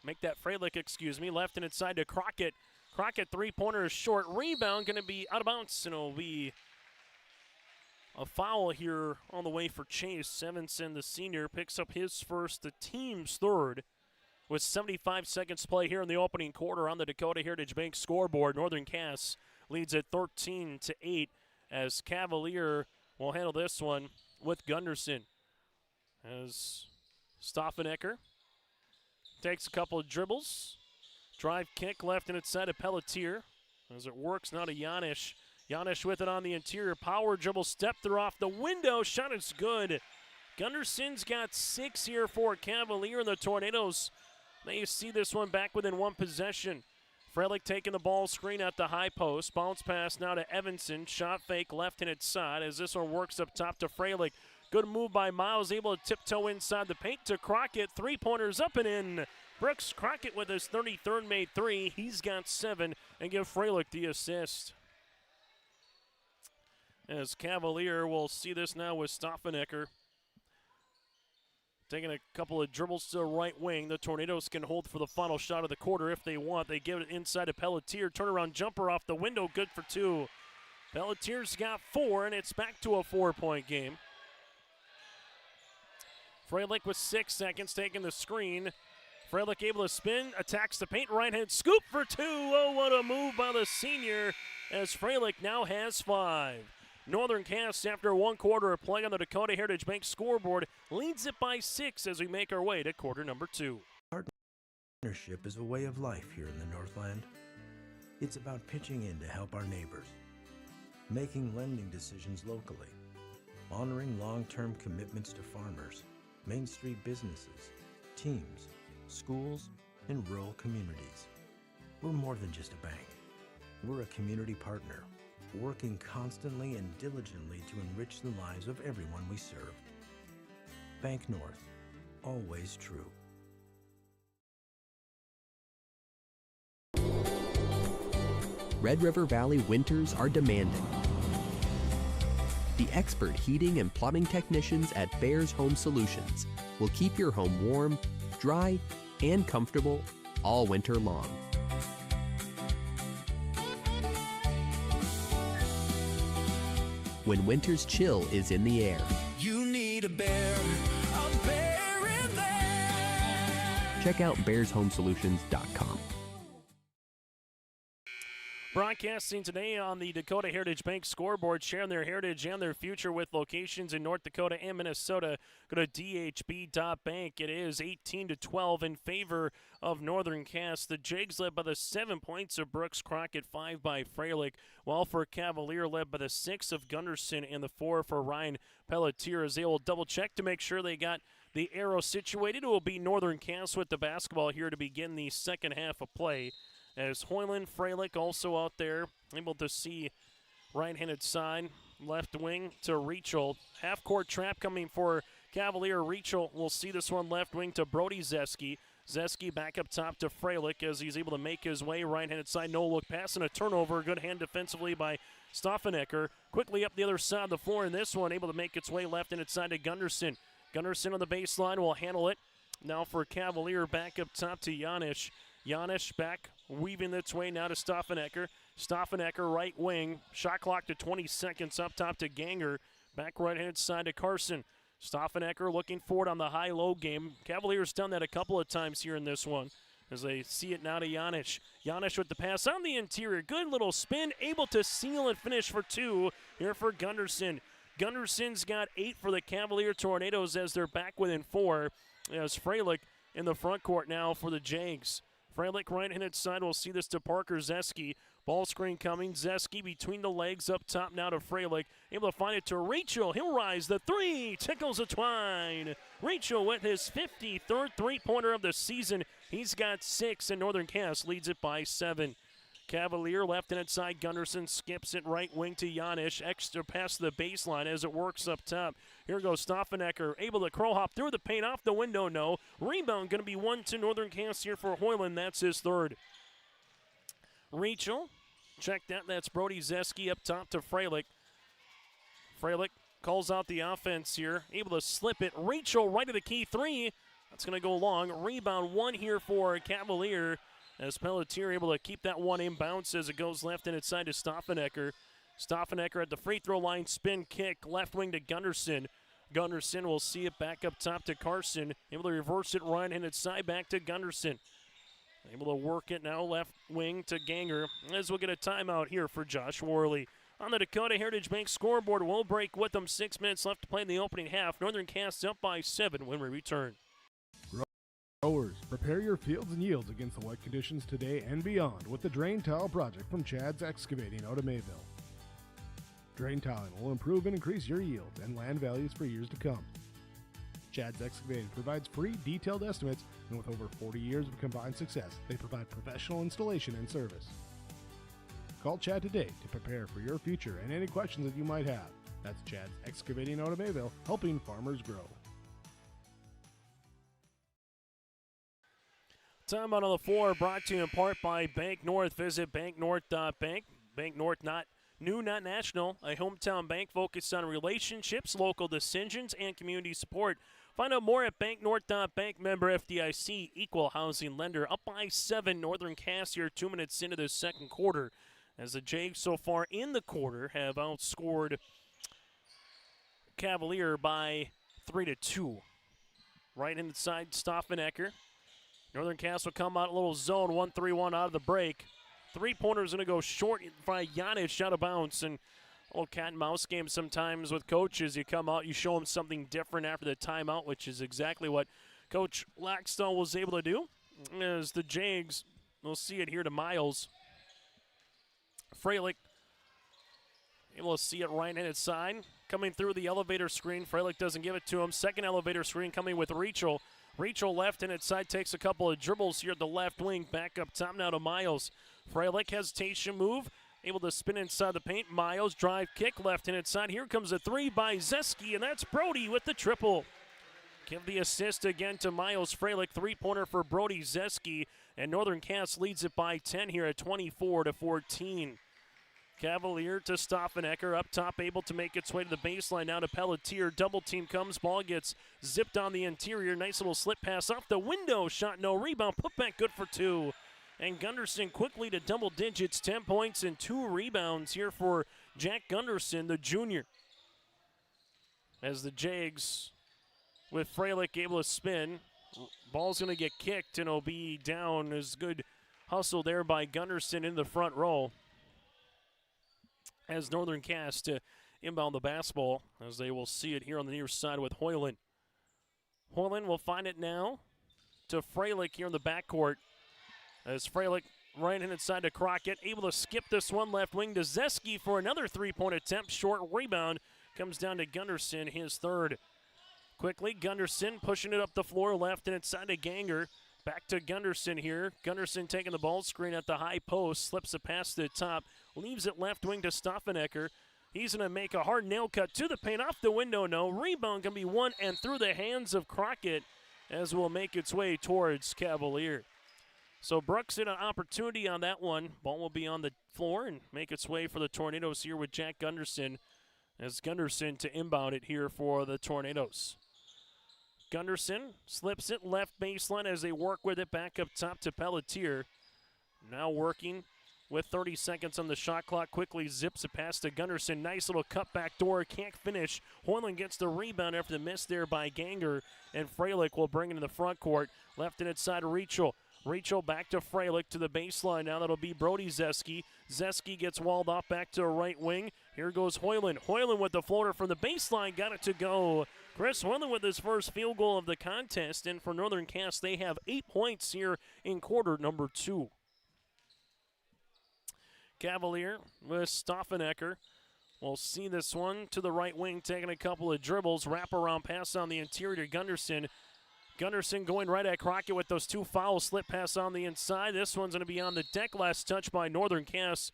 Left and inside to Crockett. Crockett 3-pointer is short. Rebound going to be out of bounds, and it'll be a foul here on the way for Chase. Evanson, the senior, picks up his first, the team's third, with 75 seconds to play here in the opening quarter on the Dakota Heritage Bank scoreboard. Northern Cass leads at 13-8 as Cavalier will handle this one with Gunderson. As Stoffanecker takes a couple of dribbles. Drive kick left in its side of Pelletier. As it works now to Janisch. Giannis with it on the interior. Power dribble, stepped her off the window. Shot is good. Gunderson's got 6 here for Cavalier, and the Tornadoes may see this one back within one possession. Freilich taking the ball screen at the high post. Bounce pass now to Evanson. Shot fake left-handed side as this one works up top to Freilich. Good move by Miles, able to tiptoe inside the paint to Crockett. Three-pointers up and in. Brooks Crockett with his 33rd made three. He's got 7 and give Freilich the assist. As Cavalier will see this now with Stoffanecker. Taking a couple of dribbles to the right wing. The Tornadoes can hold for the final shot of the quarter if they want. They give it inside to Pelletier. Turnaround jumper off the window, good for 2. Pelletier's got 4, and it's back to a 4-point game. Freilich with 6 seconds taking the screen. Freilich able to spin, attacks the paint, right-hand scoop for 2. Oh, what a move by the senior as Freilich now has 5. Northern Cass, after 1 quarter of play on the Dakota Heritage Bank scoreboard, leads it by 6 as we make our way to quarter number 2. Partnership is a way of life here in the Northland. It's about pitching in to help our neighbors, making lending decisions locally, honoring long-term commitments to farmers, Main Street businesses, teams, schools, and rural communities. We're more than just a bank. We're a community partner, working constantly and diligently to enrich the lives of everyone we serve. Bank North, always true. Red River Valley winters are demanding. The expert heating and plumbing technicians at Bears Home Solutions will keep your home warm, dry, and comfortable all winter long. When winter's chill is in the air, you need a bear in there. Check out bearshomesolutions.com. Broadcasting today on the Dakota Heritage Bank scoreboard, sharing their heritage and their future with locations in North Dakota and Minnesota. Go to dhb.bank. It is 18-12 in favor of Northern Cass. The Jags led by the 7 points of Brooks Crockett, 5 by Freilich, while for Cavalier led by the 6 of Gunderson and the 4 for Ryan Pelletier, as they will double check to make sure they got the arrow situated. It will be Northern Cass with the basketball here to begin the second half of play. As Hoyland, Freilich also out there, able to see right-handed side, left wing to Reachel. Half-court trap coming for Cavalier. Reachel will see this one left wing to Brody Zeski. Zeski back up top to Freilich as he's able to make his way right-handed side. No look pass and a turnover. Good hand defensively by Stoffanecker. Quickly up the other side of the floor, and this one able to make its way left-handed side to Gunderson. Gunderson on the baseline will handle it. Now for Cavalier, back up top to Janish. Janish back, weaving its way now to Stoffanecker. Stoffanecker, right wing. Shot clock to 20 seconds up top to Ganger. Back right-hand side to Carson. Stoffanecker looking forward on the high-low game. Cavaliers done that a couple of times here in this one as they see it now to Janish. Janish with the pass on the interior. Good little spin, able to seal and finish for 2 here for Gunderson. Gunderson's got 8 for the Cavalier Tornadoes as they're back within 4. As Freilich in the front court now for the Jags. Freilich right-handed side will see this to Parker Zeski. Ball screen coming. Zeski between the legs up top now to Freilich. Able to find it to Rachel. He'll rise. The 3 tickles the twine. Rachel with his 53rd three-pointer of the season. He's got 6, and Northern Cass leads it by 7. Cavalier left-handed side. Gunderson skips it right wing to Janish. Extra past the baseline as it works up top. Here goes Stoffanecker, able to crow hop through the paint, off the window, no. Rebound going to be 1 to Northern Cass here for Hoyland. That's his 3rd. Rachel, check that. That's Brody Zeski up top to Freilich. Freilich calls out the offense here, able to slip it. Rachel right to the key 3. That's going to go long. Rebound 1 here for Cavalier. As Pelletier able to keep that one in bounce as it goes left and inside to Stoffanecker. Stoffanecker at the free throw line, spin kick, left wing to Gunderson. Gunderson will see it back up top to Carson. Able to reverse it right-handed side back to Gunderson. Able to work it now left wing to Ganger as we'll get a timeout here for Josh Worley. On the Dakota Heritage Bank scoreboard, we'll break with them. 6 minutes left to play in the opening half. Northern Cass up by 7 when we return. Growers, prepare your fields and yields against the wet conditions today and beyond with the Drain Tile Project from Chad's Excavating out of Mayville. Drain tiling will improve and increase your yield and land values for years to come. Chad's Excavating provides free detailed estimates, and with over 40 years of combined success, they provide professional installation and service. Call Chad today to prepare for your future and any questions that you might have. That's Chad's Excavating out of Mayville, helping farmers grow. Time out on the floor brought to you in part by Bank North. Visit banknorth.bank. Bank North, not new, not national. A hometown bank focused on relationships, local decisions, and community support. Find out more at banknorth.bank. Member FDIC, equal housing lender. Up by 7, Northern Cass here 2 minutes into the second quarter. As the Jags so far in the quarter have outscored Cavalier by 3-2. Right inside Stoffenecker. Northern Cass will come out a little zone, 1-3-1 out of the break. Three-pointer's going to go short by Janich out of bounds. And a little cat and mouse game sometimes with coaches. You come out, you show them something different after the timeout, which is exactly what Coach Laxton was able to do. As the Jags, we'll see it here to Miles. Freilich able to see it right-handed side. Coming through the elevator screen. Freilich doesn't give it to him. Second elevator screen coming with Rachel. Rachel left-handed side takes a couple of dribbles here at the left wing. Back up top now to Miles. Freilich hesitation move. Able to spin inside the paint. Miles drive kick left-handed side. Here comes a three by Zeski, and that's Brody with the triple. Give the assist again to Miles Freilich. Three-pointer for Brody Zeski. And Northern Cass leads it by 10 here at 24-14. Cavalier to Stoffenecker up top, able to make its way to the baseline. Now to Pelletier. Double team comes. Ball gets zipped on the interior. Nice little slip pass off the window. Shot no rebound. Put back good for 2. And Gunderson quickly to double digits. 10 points and 2 rebounds here for Jack Gunderson, the junior. As the Jags with Freilich able to spin. Ball's going to get kicked and it'll be down. As good hustle there by Gunderson in the front row. As Northern Cass to inbound the basketball, as they will see it here on the near side with Hoyland. Hoyland will find it now to Freilich here in the backcourt. As Freilich right-handed side to Crockett, able to skip this one left wing to Zeski for another three-point attempt. Short rebound comes down to Gunderson, his third. Quickly, Gunderson pushing it up the floor, left and inside to Ganger. Back to Gunderson here. Gunderson taking the ball screen at the high post, slips it past the top, leaves it left wing to Stoffenecker. He's going to make a hard nail cut to the paint, off the window, no. Rebound can be won and through the hands of Crockett as will make its way towards Cavalier. So Brooks in an opportunity on that one. Ball will be on the floor and make its way for the Tornadoes here with Jack Gunderson. As Gunderson to inbound it here for the Tornadoes. Gunderson slips it left baseline as they work with it back up top to Pelletier. Now working with 30 seconds on the shot clock. Quickly zips it past to Gunderson. Nice little cutback door. Can't finish. Hoyland gets the rebound after the miss there by Ganger. And Freilich will bring it to the front court. Left and inside Rachel. Rachel back to Freilich to the baseline. Now that'll be Brody Zeski. Zeski gets walled off back to a right wing. Here goes Hoyland. Hoyland with the floater from the baseline. Got it to go. Chris Hoyland with his first field goal of the contest. And for Northern Cass, they have 8 points here in quarter number 2. Cavalier with Stoffenecker. We'll see this one to the right wing, taking a couple of dribbles. Wraparound pass on the interior to Gunderson. Gunderson going right at Crockett with those 2 fouls. Slip pass on the inside. This one's going to be on the deck. Last touch by Northern Cass.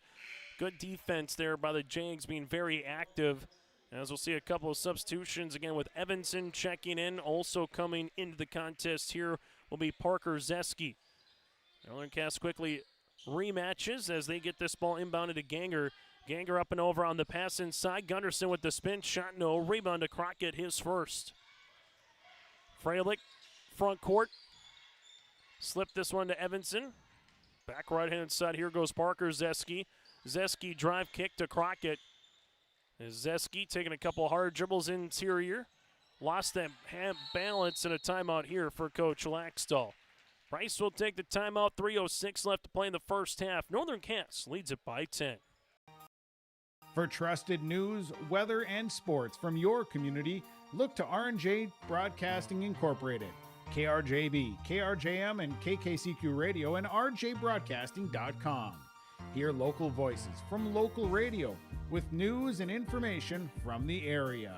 Good defense there by the Jags, being very active. As we'll see a couple of substitutions again with Evanson checking in. Also coming into the contest here will be Parker Zeski. Northern Cass quickly rematches as they get this ball inbounded to Ganger. Ganger up and over on the pass inside. Gunderson with the spin. Shot no. Rebound to Crockett, his first. Freilich, front court. Slip this one to Evanson. Back right-hand side. Here goes Parker Zeski. Zeski drive kick to Crockett. Zeski taking a couple hard dribbles interior. Lost that balance and a timeout here for Coach Laxton. Bryce will take the timeout. 3:06 left to play in the first half. Northern Cass leads it by 10. For trusted news, weather, and sports from your community, look to R&J Broadcasting Incorporated. KRJB, KRJM, and KKCQ Radio, and rjbroadcasting.com. Hear local voices from local radio. with news and information from the area.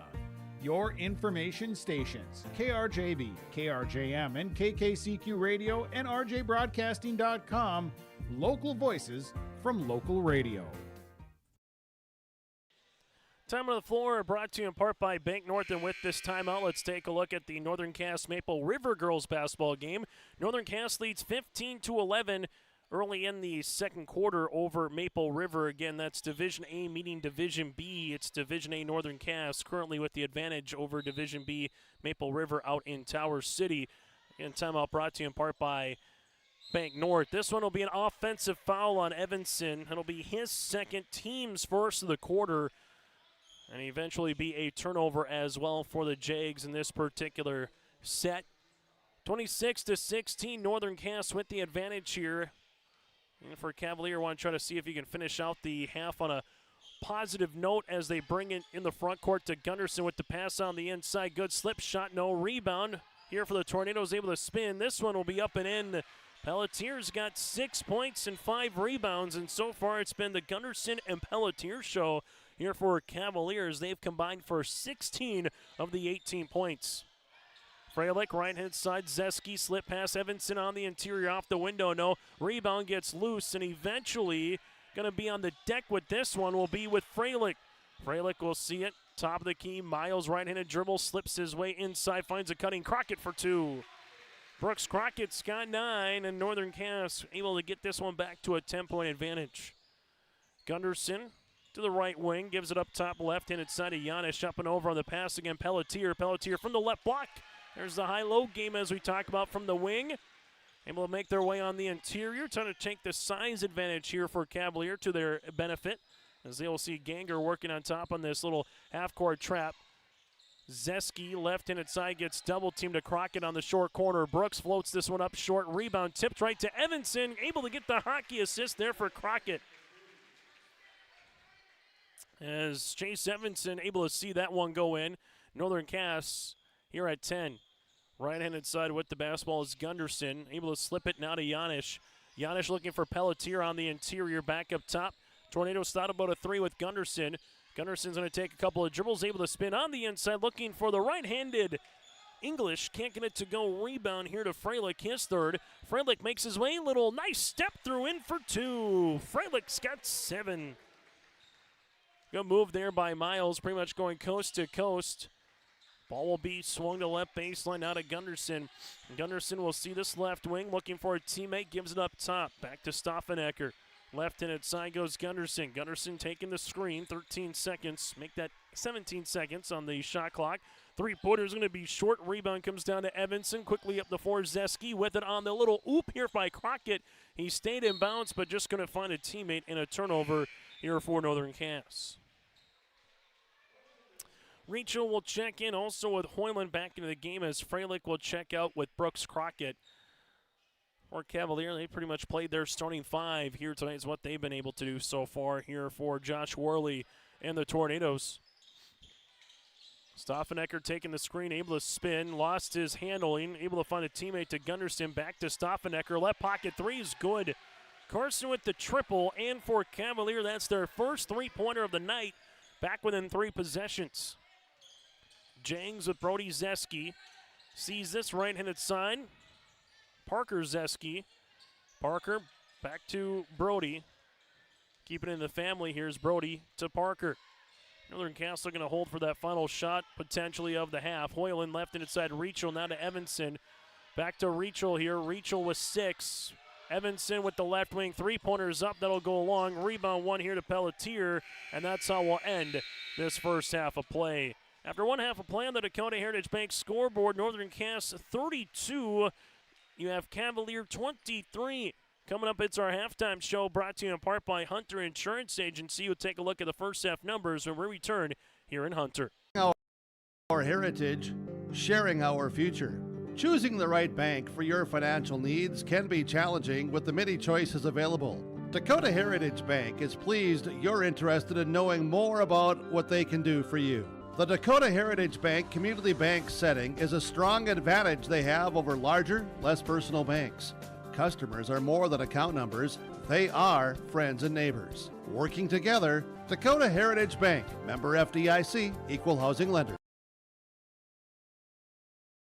Your information stations, KRJB, KRJM, and KKCQ Radio and RJBroadcasting.com, local voices from local radio. Time on the floor brought to you in part by Bank North, and with this timeout, let's take a look at the Northern Cass Maple River girls basketball game. Northern Cass leads 15-11 early in the second quarter over Maple River. Again, that's Division A meeting Division B. It's Division A Northern Cass currently with the advantage over Division B Maple River out in Tower City. Again, timeout brought to you in part by Bank North. This one will be an offensive foul on Evanson. It'll be his second, team's first of the quarter, and eventually be a turnover as well for the Jags in this particular set. 26-16, Northern Cass with the advantage here. And for Cavalier, want to try to see if he can finish out the half on a positive note as they bring it in the front court to Gunderson with the pass on the inside. Good slip shot, no rebound. Here for the Tornadoes, able to spin. This one will be up and in. Pelletier's got 6 points and 5 rebounds, and so far it's been the Gunderson and Pelletier show here for Cavaliers. They've combined for 16 of the 18 points. Freilich, right-hand side, Zeski, slip pass, Evanson on the interior, off the window, no. Rebound gets loose, and eventually going to be on the deck with this one will be with Freilich. Freilich will see it, top of the key, Miles, right-handed dribble, slips his way inside, finds a cutting Crockett for 2. Brooks Crockett's got 9, and Northern Cass able to get this one back to a 10-point advantage. Gunderson to the right wing, gives it up top left-handed side of Giannis, up and over on the pass again, Pelletier. Pelletier from the left block. There's the high-low game as we talk about from the wing. Able to make their way on the interior, trying to take the size advantage here for Cavalier to their benefit, as they will see Ganger working on top on this little half-court trap. Zeski, left-handed side, gets double-teamed to Crockett on the short corner. Brooks floats this one up short. Rebound tipped right to Evanson, able to get the hockey assist there for Crockett. As Chase Evanson able to see that one go in. Northern Cass here at 10. Right-handed side with the basketball is Gunderson. Able to slip it now to Giannis. Giannis looking for Pelletier on the interior, back up top. Tornadoes thought about a 3 with Gunderson. Gunderson's going to take a couple of dribbles, able to spin on the inside, looking for the right-handed English. Can't get it to go. Rebound here to Freilich, his third. Freilich makes his way, little nice step through in for 2. Freilich's got 7. Good move there by Miles, pretty much going coast to coast. Ball will be swung to left baseline out of Gunderson. Gunderson will see this left wing, looking for a teammate, gives it up top. Back to Stoffenecker. Left-handed side goes Gunderson. Gunderson taking the screen, 13 seconds. Make that 17 seconds on the shot clock. Three-pointer's going to be short. Rebound comes down to Evanson. Quickly up the floor, Zeski with it on the little oop here by Crockett. He stayed in bounds, but just going to find a teammate in a turnover here for Northern Cass. Rachel will check in also with Hoyland back into the game as Freilich will check out with Brooks Crockett. For Cavalier, they pretty much played their starting 5 here tonight is what they've been able to do so far here for Josh Worley and the Tornadoes. Stoffenecker taking the screen, able to spin, lost his handling, able to find a teammate to Gunderson, back to Stoffenecker, left pocket 3 is good. Carson with the triple, and for Cavalier, that's their first three-pointer of the night, back within 3 possessions. Jangs with Brody Zeski, sees this right-handed side. Parker Zeski. Parker back to Brody. Keeping it in the family, here's Brody to Parker. Northern Cass looking to hold for that final shot, potentially of the half. Hoyland left inside Rachel, now to Evanson. Back to Rachel here. Rachel with 6. Evanson with the left wing, 3-pointers up, that'll go long. Rebound 1 here to Pelletier, and that's how we'll end this first half of play. After one half of play on the Dakota Heritage Bank scoreboard, Northern Cass 32. You have Cavalier 23. Coming up, it's our halftime show brought to you in part by Hunter Insurance Agency. We'll take a look at the first half numbers when we return here in Hunter. Our heritage, sharing our future. Choosing the right bank for your financial needs can be challenging with the many choices available. Dakota Heritage Bank is pleased you're interested in knowing more about what they can do for you. The Dakota Heritage Bank community bank setting is a strong advantage they have over larger, less personal banks. Customers are more than account numbers. They are friends and neighbors. Working together, Dakota Heritage Bank, member FDIC, equal housing lender.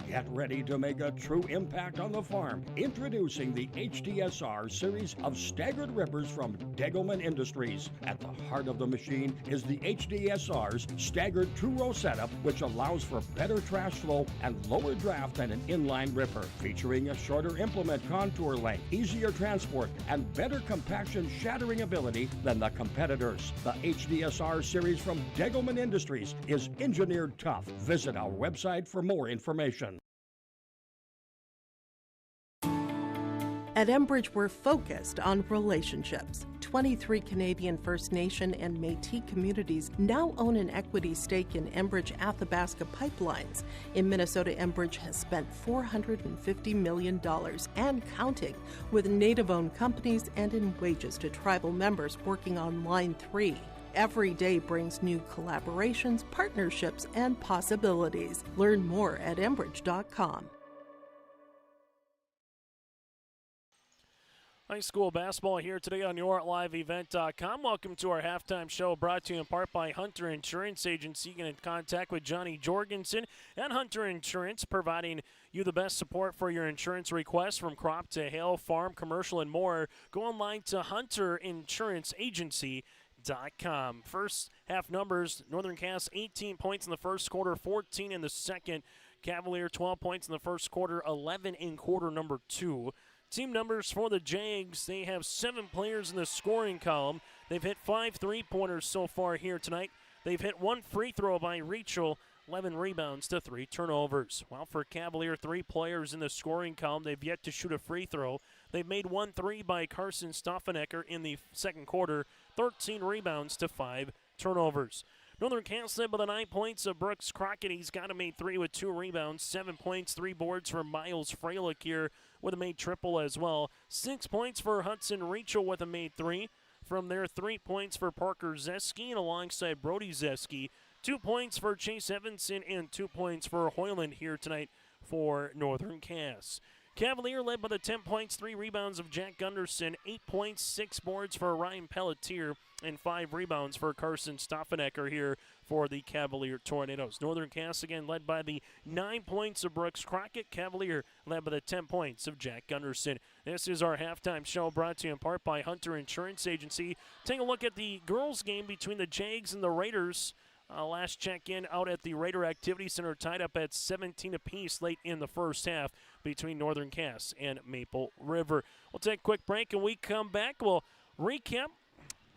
Get ready to make a true impact on the farm. Introducing the HDSR series of staggered rippers from Degelman Industries. At the heart of the machine is the HDSR's staggered two-row setup, which allows for better trash flow and lower draft than an inline ripper. Featuring a shorter implement contour length, easier transport, and better compaction shattering ability than the competitors. The HDSR series from Degelman Industries is engineered tough. Visit our website for more information. At Enbridge, we're focused on relationships. 23 Canadian First Nation and Métis communities now own an equity stake in Enbridge Athabasca Pipelines. In Minnesota, Enbridge has spent $450 million and counting with Native-owned companies and in wages to tribal members working on Line 3. Every day brings new collaborations, partnerships, and possibilities. Learn more at Enbridge.com. High school basketball here today on YourLiveEvent.com. Welcome to our halftime show, brought to you in part by Hunter Insurance Agency. Get in contact with Johnny Jorgensen and Hunter Insurance, providing you the best support for your insurance requests from crop to hail, farm, commercial, and more. Go online to HunterInsuranceAgency.com. First half numbers: Northern Cass 18 points in the first quarter, 14 in the second. Cavalier 12 points in the first quarter, 11 in quarter number 2. Team numbers for the Jags: they have 7 players in the scoring column. They've hit 5 3-pointers so far here tonight. They've hit 1 free throw by Rachel, 11 rebounds to 3 turnovers. While for Cavalier, 3 players in the scoring column. They've yet to shoot a free throw. They've made 1 3 by Carson Stoffenecker in the second quarter, 13 rebounds to 5 turnovers. Northern Cass led by the 9 points of Brooks Crockett. He's got a made 3 with 2 rebounds, 7 points, 3 boards for Miles Freilich here with a made triple as well. 6 points for Hudson Rachel with a made 3. From there, 3 points for Parker Zeski and alongside Brody Zeski. 2 points for Chase Evanson and 2 points for Hoyland here tonight for Northern Cass. Cavalier led by the 10 points, 3 rebounds of Jack Gunderson, 8 points, 6 boards for Ryan Pelletier, and 5 rebounds for Carson Stoffenecker here for the Cavalier Tornadoes. Northern Cass again led by the 9 points of Brooks Crockett. Cavalier led by the 10 points of Jack Gunderson. This is our halftime show, brought to you in part by Hunter Insurance Agency. Take a look at the girls' game between the Jags and the Raiders. Last check-in out at the Raider Activity Center, tied up at 17 apiece late in the first half between Northern Cass and Maple River. We'll take a quick break, and we come back. We'll recap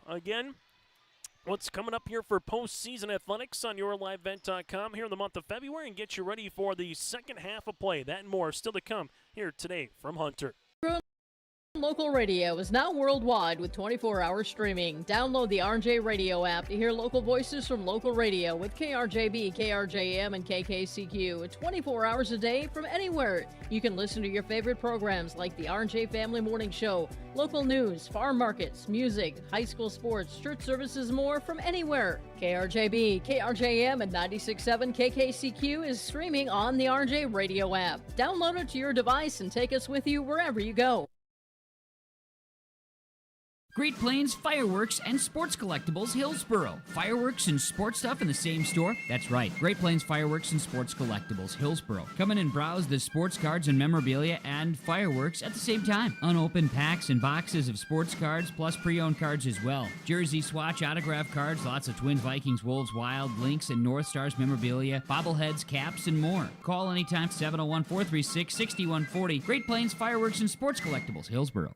again what's coming up here for postseason athletics on YourLiveEvent.com here in the month of February, and get you ready for the second half of play. That and more still to come here today from Hunter. Local radio is now worldwide with 24-hour streaming. Download the RJ Radio app to hear local voices from local radio with KRJB, KRJM, and KKCQ 24 hours a day from anywhere. You can listen to your favorite programs like the RJ Family Morning Show, local news, farm markets, music, high school sports, church services, more from anywhere. KRJB, KRJM, and 96.7 KKCQ is streaming on the RJ Radio app. Download it to your device and take us with you wherever you go. Great Plains Fireworks and Sports Collectibles, Hillsboro. Fireworks and sports stuff in the same store? That's right. Great Plains Fireworks and Sports Collectibles, Hillsboro. Come in and browse the sports cards and memorabilia and fireworks at the same time. Unopened packs and boxes of sports cards, plus pre-owned cards as well. Jersey, swatch, autograph cards, lots of Twins, Vikings, Wolves, Wild, Lynx, and North Stars memorabilia, bobbleheads, caps, and more. Call anytime, 701-436-6140. Great Plains Fireworks and Sports Collectibles, Hillsboro.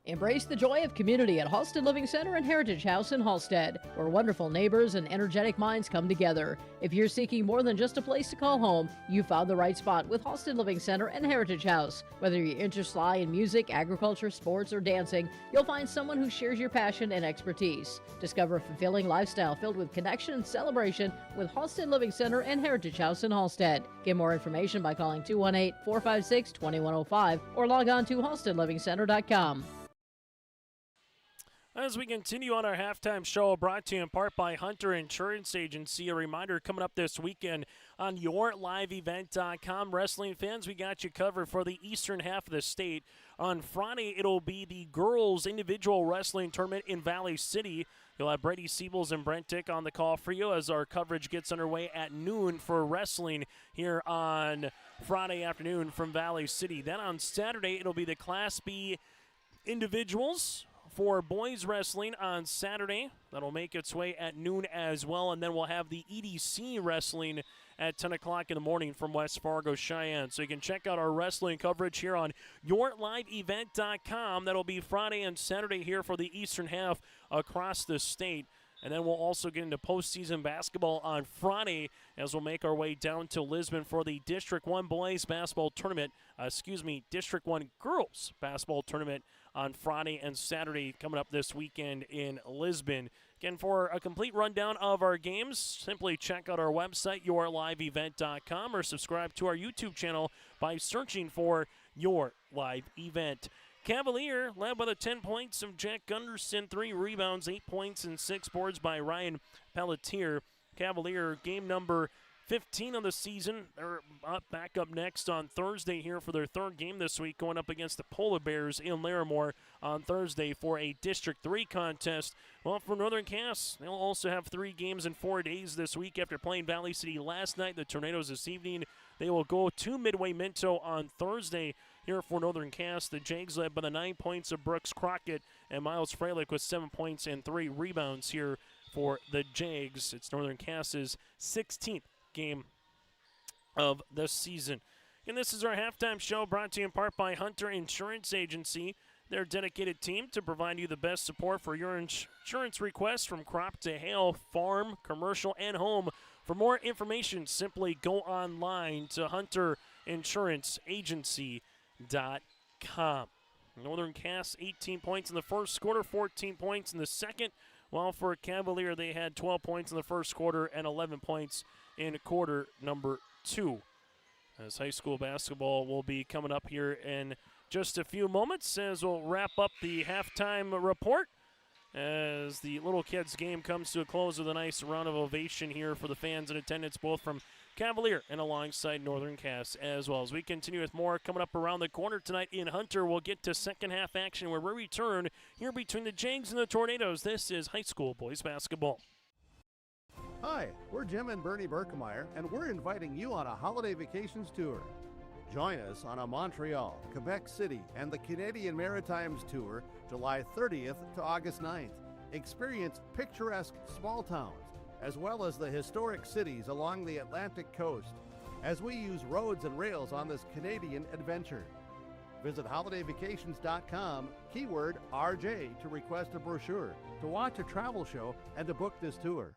Embrace the joy of community at Halsted Living Center and Heritage House in Halsted, where wonderful neighbors and energetic minds come together. If you're seeking more than just a place to call home, you found the right spot with Halsted Living Center and Heritage House. Whether your interests lie in music, agriculture, sports, or dancing, you'll find someone who shares your passion and expertise. Discover a fulfilling lifestyle filled with connection and celebration with Halsted Living Center and Heritage House in Halsted. Get more information by calling 218-456-2105 or log on to halstedlivingcenter.com. As we continue on our halftime show, brought to you in part by Hunter Insurance Agency. A reminder coming up this weekend on YourLiveEvent.com. Wrestling fans, we got you covered for the eastern half of the state. On Friday, it'll be the girls' individual wrestling tournament in Valley City. You'll have Brady Siebels and Brent Dick on the call for you as our coverage gets underway at noon for wrestling here on Friday afternoon from Valley City. Then on Saturday, it'll be the Class B individuals for boys wrestling on Saturday. That'll make its way at noon as well. And then we'll have the EDC wrestling at 10 o'clock in the morning from West Fargo, Cheyenne. So you can check out our wrestling coverage here on YourLiveEvent.com. That'll be Friday and Saturday here for the eastern half across the state. And then we'll also get into postseason basketball on Friday as we'll make our way down to Lisbon for the District 1 boys basketball tournament, District 1 girls basketball tournament on Friday and Saturday coming up this weekend in Lisbon. Again, for a complete rundown of our games, simply check out our website, YourLiveEvent.com, or subscribe to our YouTube channel by searching for Your Live Event. Cavalier led by the 10 points of Jack Gunderson, 3 rebounds, 8 points, and 6 boards by Ryan Pelletier. Cavalier game number 15 of the season. They're back up next on Thursday here for their third game this week, going up against the Polar Bears in Larimore on Thursday for a District 3 contest. Well, for Northern Cass, they'll also have 3 games in 4 days this week after playing Valley City last night. The Tornadoes this evening. They will go to Midway Minto on Thursday. Here for Northern Cass, the Jags led by the 9 points of Brooks Crockett and Miles Freilich with 7 points and 3 rebounds here for the Jags. It's Northern Cass's 16th game of the season. And this is our halftime show brought to you in part by Hunter Insurance Agency. Their dedicated team to provide you the best support for your insurance requests from crop to hail, farm, commercial, and home. For more information, simply go online to hunterinsuranceagency.com. Northern Cass 18 points in the first quarter, 14 points in the second. While for Cavalier, they had 12 points in the first quarter and 11 points in quarter number 2. As high school basketball will be coming up here in just a few moments as we'll wrap up the halftime report as the Little Kids game comes to a close with a nice round of ovation here for the fans in attendance, both from Cavalier and alongside Northern Cass as well. As we continue with more coming up around the corner tonight in Hunter, we'll get to second half action where we return here between the Jags and the Tornadoes. This is high school boys basketball. Hi, we're Jim and Bernie Berkemeyer, and we're inviting you on a holiday vacations tour. Join us on a Montreal, Quebec City, and the Canadian Maritimes tour July 30th to August 9th. Experience picturesque small towns, as well as the historic cities along the Atlantic coast, as we use roads and rails on this Canadian adventure. Visit holidayvacations.com, keyword RJ, to request a brochure, to watch a travel show, and to book this tour.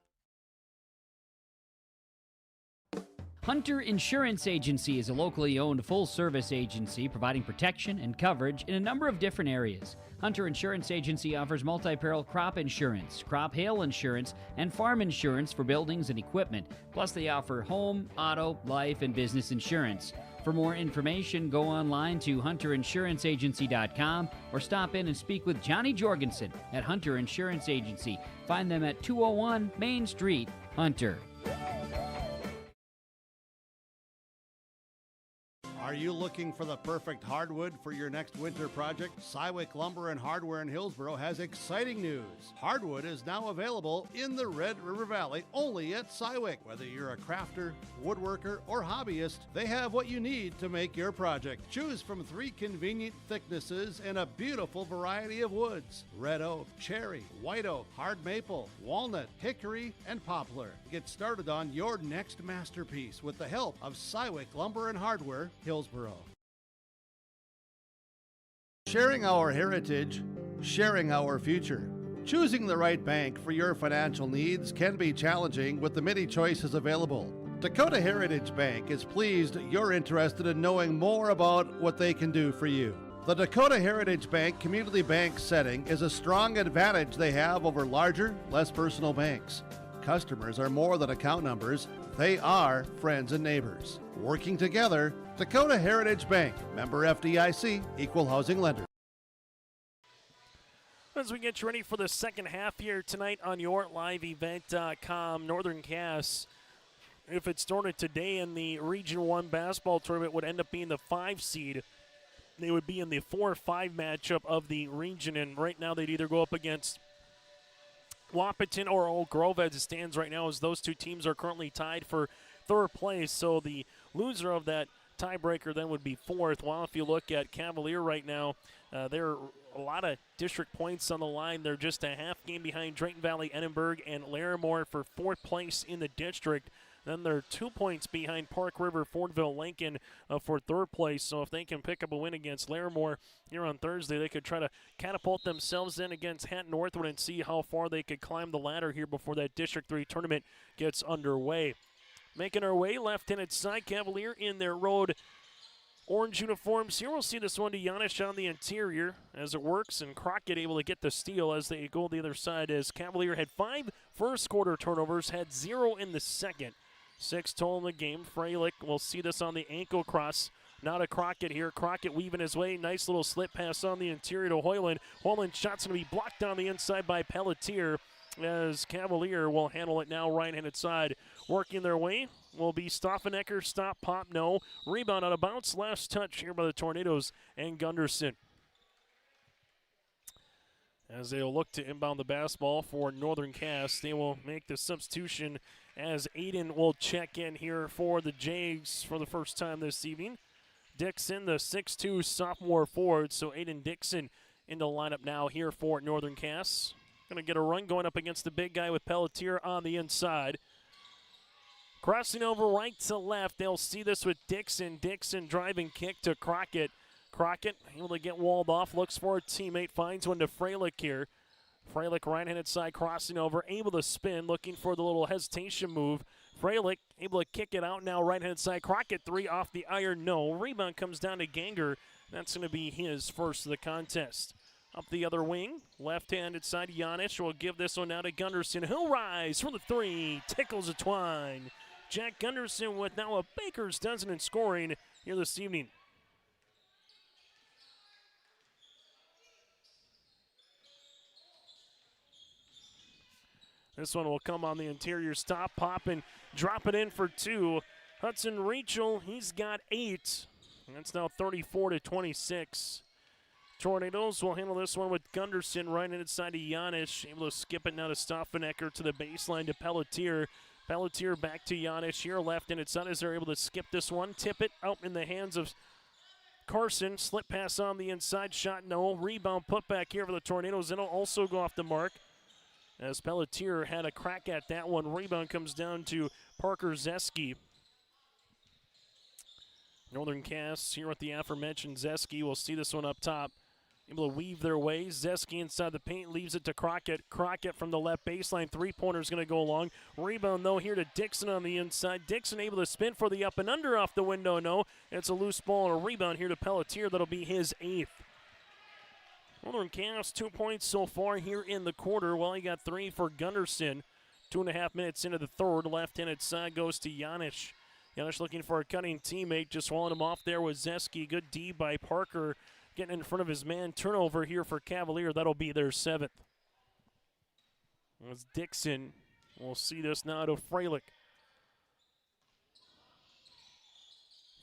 Hunter Insurance Agency is a locally owned full-service agency providing protection and coverage in a number of different areas. Hunter Insurance Agency offers multi-peril crop insurance, crop hail insurance, and farm insurance for buildings and equipment. Plus, they offer home, auto, life, and business insurance. For more information, go online to hunterinsuranceagency.com or stop in and speak with Johnny Jorgensen at Hunter Insurance Agency. Find them at 201 Main Street, Hunter. Are you looking for the perfect hardwood for your next winter project? Cywick Lumber and Hardware in Hillsboro has exciting news. Hardwood is now available in the Red River Valley only at Cywick. Whether you're a crafter, woodworker, or hobbyist, they have what you need to make your project. Choose from 3 convenient thicknesses and a beautiful variety of woods: red oak, cherry, white oak, hard maple, walnut, hickory, and poplar. Get started on your next masterpiece with the help of Cywick Lumber and Hardware, Hillsboro. Sharing our heritage, sharing our future. Choosing the right bank for your financial needs can be challenging with the many choices available. Dakota Heritage Bank is pleased you're interested in knowing more about what they can do for you. The Dakota Heritage Bank community bank setting is a strong advantage they have over larger, less personal banks. Customers are more than account numbers. They are friends and neighbors. Working together, Dakota Heritage Bank, member FDIC, equal housing lender. as we get you ready for the second half here tonight on your liveevent.com, Northern Cass, if it started today in the Region 1 basketball tournament, would end up being the 5 seed. They would be in the 4-5 matchup of the region, and right now they'd either go up against Wahpeton or Oak Grove as it stands right now, as those two teams are currently tied for third place. So the loser of that tiebreaker then would be fourth. While if you look at Cavalier right now, there are a lot of district points on the line. They're just a half game behind Drayton Valley, Edinburgh, and Larimore for fourth place in the district. Then they're 2 points behind Park River, Fordville, Lincoln for third place. So if they can pick up a win against Larimore here on Thursday, they could try to catapult themselves in against Hatton Northwood and see how far they could climb the ladder here before that District 3 tournament gets underway. Making our way left-handed side, Cavalier in their road orange uniforms. Here we'll see this one to Janish on the interior as it works, and Crockett able to get the steal as they go the other side, as Cavalier had 5 first quarter turnovers, had 0 in the second. 6 total in the game. Freilich will see this on the ankle cross. Now to Crockett here. Crockett weaving his way. Nice little slip pass on the interior to Hoyland. Hoyland's shot's going to be blocked on the inside by Pelletier, as Cavalier will handle it now right-handed side. Working their way will be Stoffenecker. Stop, pop, no. Rebound out of bounds. Last touch here by the Tornadoes and Gunderson. As they will look to inbound the basketball for Northern Cass, they will make the substitution as Aiden will check in here for the Jags for the first time this evening. Dixon, the 6'2 sophomore forward, so Aiden Dixon in the lineup now here for Northern Cass. Going to get a run going up against the big guy with Pelletier on the inside. Crossing over right to left, they'll see this with Dixon. Dixon driving kick to Crockett. Crockett able to get walled off, looks for a teammate, finds one to Freilich here. Freilich right-handed side crossing over, able to spin, looking for the little hesitation move. Freilich able to kick it out now right-handed side. Crockett 3 off the iron, no. Rebound comes down to Ganger. That's going to be his first of the contest. Up the other wing, left-handed side, Janish will give this one now to Gunderson. He'll rise for the 3, tickles a twine. Jack Gunderson with now a baker's dozen in scoring here this evening. This one will come on the interior, stop, pop, and drop it in for 2. Hudson Rachel, he's got 8. And that's now 34-26. Tornadoes will handle this one with Gunderson right inside to Janish. Able to skip it now to Stoffenecker to the baseline to Pelletier. Pelletier back to Janish here, left and it's as they're able to skip this one. Tip it out in the hands of Carson. Slip pass on the inside, shot no. Rebound put back here for the Tornadoes. It'll also go off the mark, as Pelletier had a crack at that one. Rebound comes down to Parker Zeski. Northern Cass here with the aforementioned Zeski. We'll see this one up top. Able to weave their way. Zeski inside the paint, leaves it to Crockett. Crockett from the left baseline. Three-pointer is going to go long. Rebound, though, here to Dixon on the inside. Dixon able to spin for the up and under off the window. No, it's a loose ball and a rebound here to Pelletier. That'll be his 8th. Northern Cass, 2 points so far here in the quarter. Well, he got 3 for Gunderson. 2.5 minutes into the third. Left-handed side goes to Janish. Janish looking for a cutting teammate. Just walling him off there with Zeski. Good D by Parker. Getting in front of his man. Turnover here for Cavalier. That'll be their 7th. As Dixon, we'll see this now to Freilich.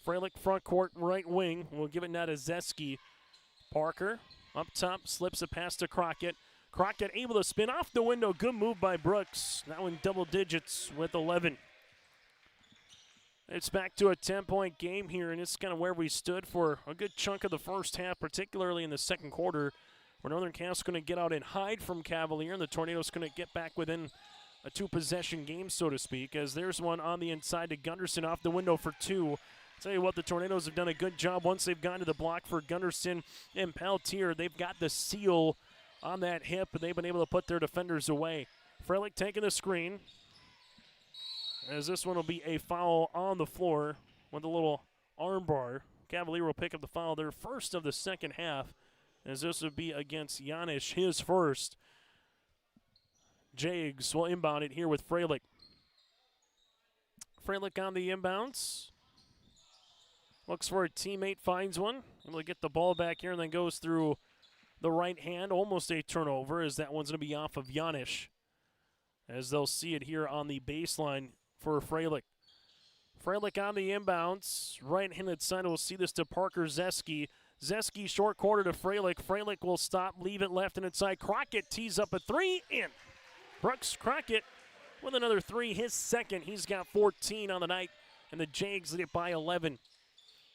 Freilich front court right wing. We'll give it now to Zeski. Parker up top, slips a pass to Crockett. Crockett able to spin off the window. Good move by Brooks. Now in double digits with 11. It's back to a 10-point game here, and it's kind of where we stood for a good chunk of the first half, particularly in the second quarter, where Northern Cass is going to get out and hide from Cavalier, and the Tornadoes going to get back within a 2-possession game, so to speak, as there's one on the inside to Gunderson off the window for 2. Tell you what, the Tornadoes have done a good job once they've gotten to the block for Gunderson and Pelletier. They've got the seal on that hip, and they've been able to put their defenders away. Freilich taking the screen, as this one will be a foul on the floor with a little arm bar. Cavalier will pick up the foul, their first of the second half, as this would be against Janish, his first. Jags will inbound it here with Freilich. Freilich on the inbounds. Looks for a teammate, finds one. Able to get the ball back here and then goes through the right hand. Almost a turnover, as that one's going to be off of Janisch, as they'll see it here on the baseline for Freilich. Freilich on the inbounds. Right-handed side, we'll see this to Parker Zeski. Zeski short corner to Freilich. Freilich will stop, leave it left and inside. Crockett tees up a three, in. Brooks Crockett with another three, his second. He's got 14 on the night, and the Jags lead it by 11.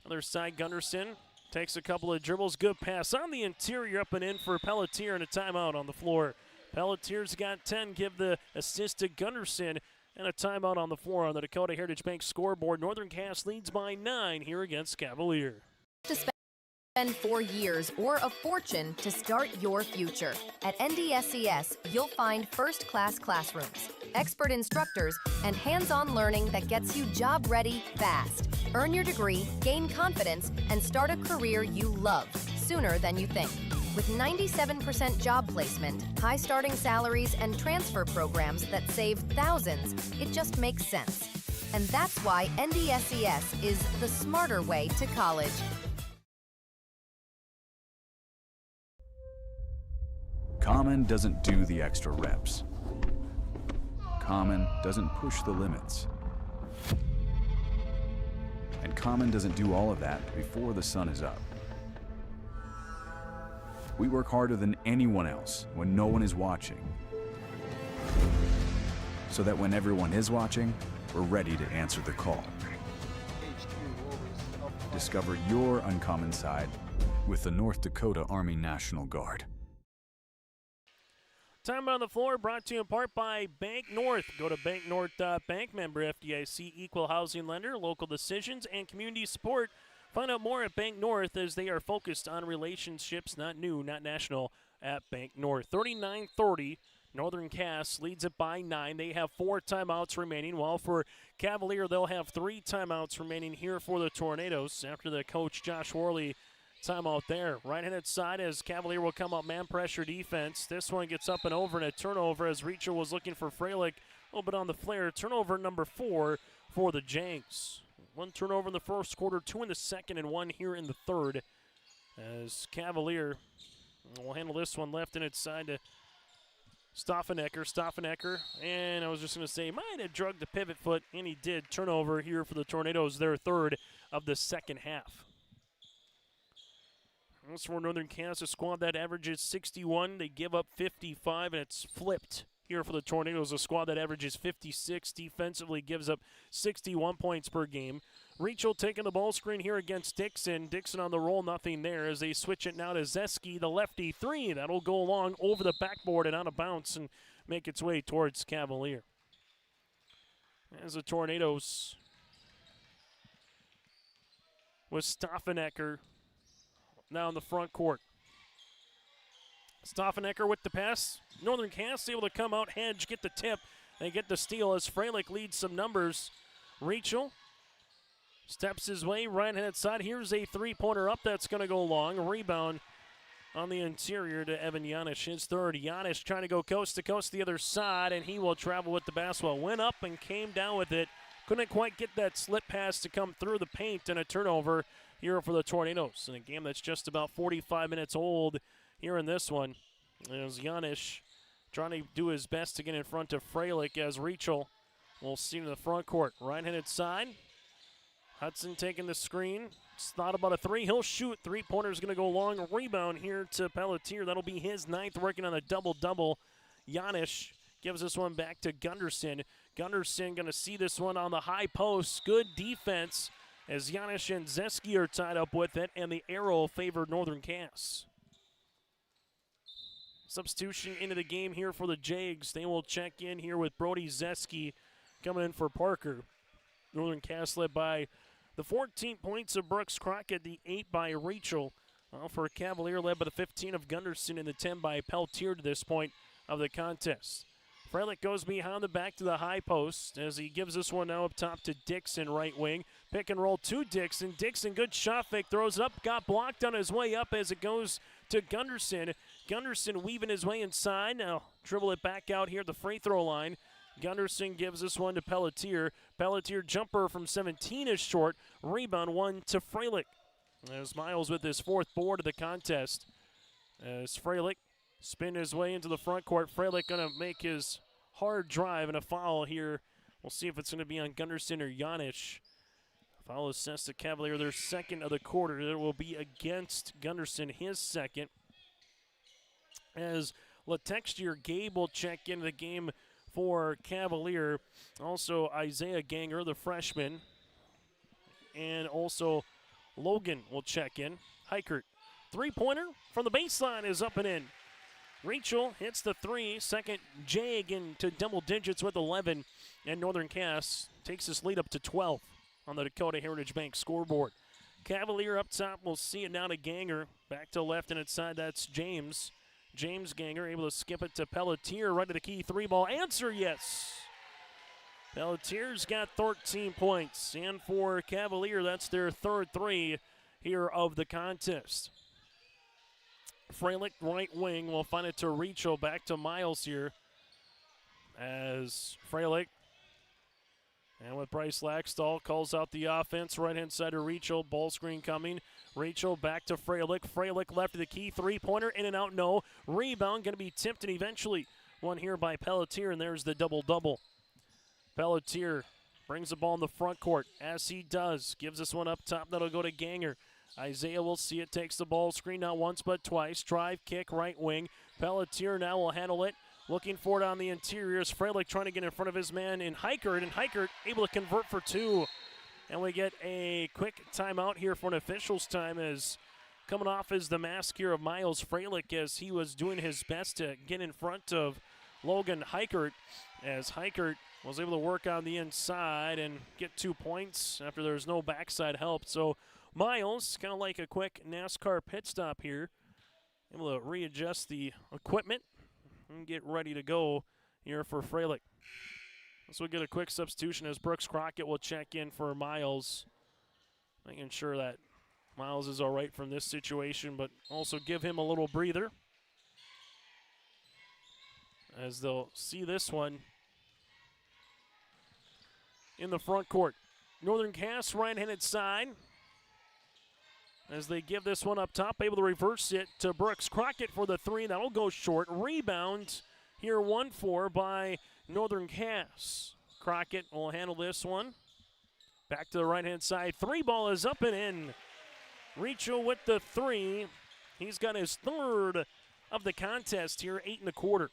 Other side, Gunderson takes a couple of dribbles. Good pass on the interior, up and in for Pelletier, and a timeout on the floor. Pelletier's got 10, give the assist to Gunderson, and a timeout on the floor on the Dakota Heritage Bank scoreboard. Northern Cass leads by 9 here against Cavalier. To spend 4 years or a fortune to start your future. At NDSCS, you'll find first-class classrooms, expert instructors, and hands-on learning that gets you job-ready fast. Earn your degree, gain confidence, and start a career you love sooner than you think. With 97% job placement, high starting salaries, and transfer programs that save thousands, it just makes sense. And that's why NDSCS is the smarter way to college. Common doesn't do the extra reps. Common doesn't push the limits. And Common doesn't do all of that before the sun is up. We work harder than anyone else when no one is watching, so that when everyone is watching, we're ready to answer the call. Discover your uncommon side with the North Dakota Army National Guard. Time on the floor brought to you in part by Bank North. Go to banknorth.bank, member FDIC, equal housing lender, local decisions, and community support. Find out more at Bank North, as they are focused on relationships, not new, not national, at Bank North. 39-30, Northern Cass leads it by 9. They have 4 timeouts remaining, while for Cavalier, they'll have 3 timeouts remaining here for the Tornadoes after the coach Josh Worley timeout there. Right-handed side, as Cavalier will come out man pressure defense. This one gets up and over, and a turnover as Reacher was looking for Freilich. A little bit on the flare. Turnover number 4 for the Jags. 1 turnover in the first quarter, 2 in the second, and 1 here in the third. As Cavalier will handle this one left and inside to Stauffenecker, and I was just going to say, might have drugged the pivot foot, and he did. Turnover here for the Tornadoes, their third of the second half. As for Northern Cass, a squad that averages 61. They give up 55, and it's flipped here for the Tornadoes, a squad that averages 56. Defensively gives up 61 points per game. Rachel taking the ball screen here against Dixon. Dixon on the roll, nothing there, as they switch it now to Zeski, the lefty three. That'll go along over the backboard and out of bounds and make its way towards Cavalier. As the Tornadoes with Stauffenecker now in the front court. Stauffenecker with the pass. Northern Cass able to come out, hedge, get the tip, and get the steal as Freilich leads some numbers. Rachel steps his way, right-handed side. Here's a three-pointer up that's going to go long. A rebound on the interior to Evan Janisch, his third. Janisch trying to go coast to coast the other side, and he will travel with the basketball. Went up and came down with it. Couldn't quite get that slip pass to come through the paint, and a turnover here for the Tornadoes. In a game that's just about 45 minutes old here in this one. As Janisch trying to do his best to get in front of Freilich, as Rachel will see in the front court. Right-handed side. Hudson taking the screen. It's thought about a three. He'll shoot. Three-pointer's going to go long. A rebound here to Pelletier. That'll be his ninth, working on a double-double. Janisch gives this one back to Gunderson. Gunderson going to see this one on the high post. Good defense as Janisch and Zeski are tied up with it, and the arrow favored Northern Cass. Substitution into the game here for the Jags. They will check in here with Brody Zeski coming in for Parker. Northern Cass led by the 14 points of Brooks Crockett, the 8 by Rachel. For Cavalier led by the 15 of Gunderson and the 10 by Pelletier to this point of the contest. Freilich goes behind the back to the high post as he gives this one now up top to Dixon, right wing. Pick and roll to Dixon. Dixon, good shot fake, throws it up, got blocked on his way up as it goes to Gunderson. Gunderson weaving his way inside. Now dribble it back out here at the free throw line. Gunderson gives this one to Pelletier. Pelletier jumper from 17 is short. Rebound one to Freilich. As Miles with his fourth board of the contest. As Freilich spin his way into the front court. Freilich going to make his hard drive and a foul here. We'll see if it's going to be on Gunderson or Janic. Foul assessed to Cavalier, their second of the quarter. It will be against Gunderson, his second. As Latextier Gabe will check into the game for Cavalier. Also Isaiah Ganger, the freshman. And also Logan will check in. Heichert, three-pointer from the baseline is up and in. Rachel hits the three. Second Jag into double digits with 11. And Northern Cass takes this lead up to 12 on the Dakota Heritage Bank scoreboard. Cavalier up top. We'll see it now to Ganger. Back to left and inside. That's James. James Ganger able to skip it to Pelletier. Right to the key. Three ball. Answer, yes. Pelletier's got 13 points. And for Cavalier, that's their third three here of the contest. Freilich, right wing, will find it to Rachel. Back to Miles here. As Freilich, and with Bryce Laxdal, calls out the offense. Right-hand side to Rachel. Ball screen coming. Rachel back to Freilich. Freilich left to the key. Three-pointer, in and out, no. Rebound, going to be tipped and eventually won here by Pelletier, and there's the double-double. Pelletier brings the ball in the front court, as he does. Gives this one up top. That'll go to Ganger. Isaiah will see it, takes the ball screen not once but twice. Drive, kick, right wing. Pelletier now will handle it. Looking for it on the interiors. Freilich trying to get in front of his man in Heichert, and Heichert able to convert for two. And we get a quick timeout here for an official's time, as coming off is the mask here of Miles Freilich, as he was doing his best to get in front of Logan Heichert, as Heichert was able to work on the inside and get 2 points after there's no backside help. So Miles, kind of like a quick NASCAR pit stop here, able to readjust the equipment and get ready to go here for Freilich. So we get a quick substitution as Brooks Crockett will check in for Miles, making sure that Miles is all right from this situation, but also give him a little breather, as they'll see this one in the front court. Northern Cass right-handed side, as they give this one up top, able to reverse it to Brooks Crockett for the three. That'll go short. Rebound here, 1-4 by Northern Cass. Crockett will handle this one. Back to the right-hand side. Three ball is up and in. Rachel with the three. He's got his third of the contest here, 8 1/4.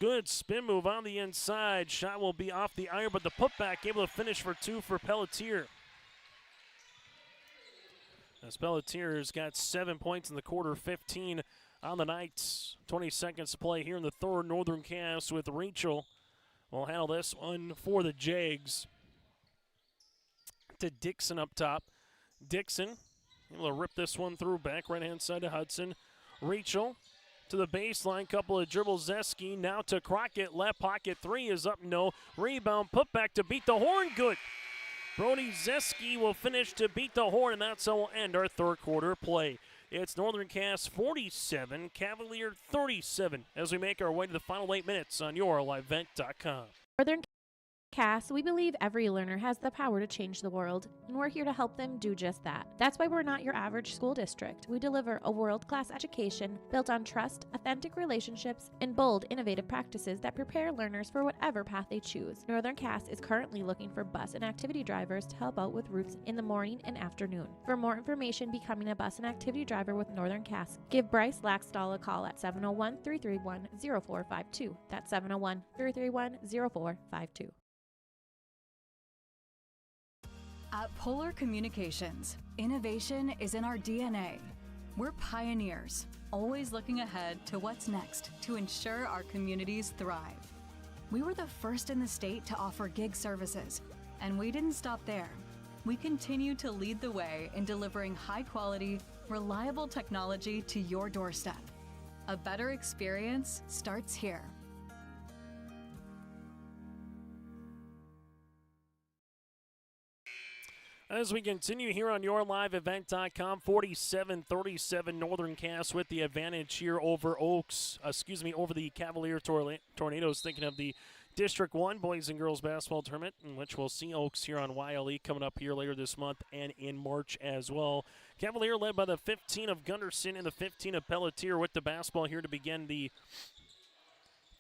Good spin move on the inside. Shot will be off the iron, but the putback able to finish for two for Pelletier. As Pelletier's got 7 points in the quarter, 15 on the night. 20 seconds to play here in the third. Northern Cass with Rachel will handle this one for the Jags. To Dixon up top. Dixon able to rip this one through, back right-hand side to Hudson. Rachel to the baseline, couple of dribbles. Zeski now to Crockett, left pocket, three is up, no. Rebound, put back to beat the horn, good. Brody Zeski will finish to beat the horn, and that's how we'll end our third quarter play. It's Northern Cass 47, Cavalier 37, as we make our way to the final 8 minutes on YourLiveEvent.com. Northern Cass, we believe every learner has the power to change the world, and we're here to help them do just that. That's why we're not your average school district. We deliver a world-class education built on trust, authentic relationships, and bold, innovative practices that prepare learners for whatever path they choose. Northern Cass is currently looking for bus and activity drivers to help out with routes in the morning and afternoon. For more information becoming a bus and activity driver with Northern Cass, give Bryce Laxdal a call at 701-331-0452. That's 701-331-0452. At Polar Communications, innovation is in our DNA. We're pioneers, always looking ahead to what's next to ensure our communities thrive. We were the first in the state to offer gig services, and we didn't stop there. We continue to lead the way in delivering high-quality, reliable technology to your doorstep. A better experience starts here. As we continue here on YourLiveEvent.com, 47-37 Northern Cass with the advantage here over over the Cavalier Tornadoes. Thinking of the District 1 Boys and Girls Basketball Tournament, in which we'll see Oaks here on YLE coming up here later this month and in March as well. Cavalier led by the 15 of Gunderson and the 15 of Pelletier with the basketball here to begin the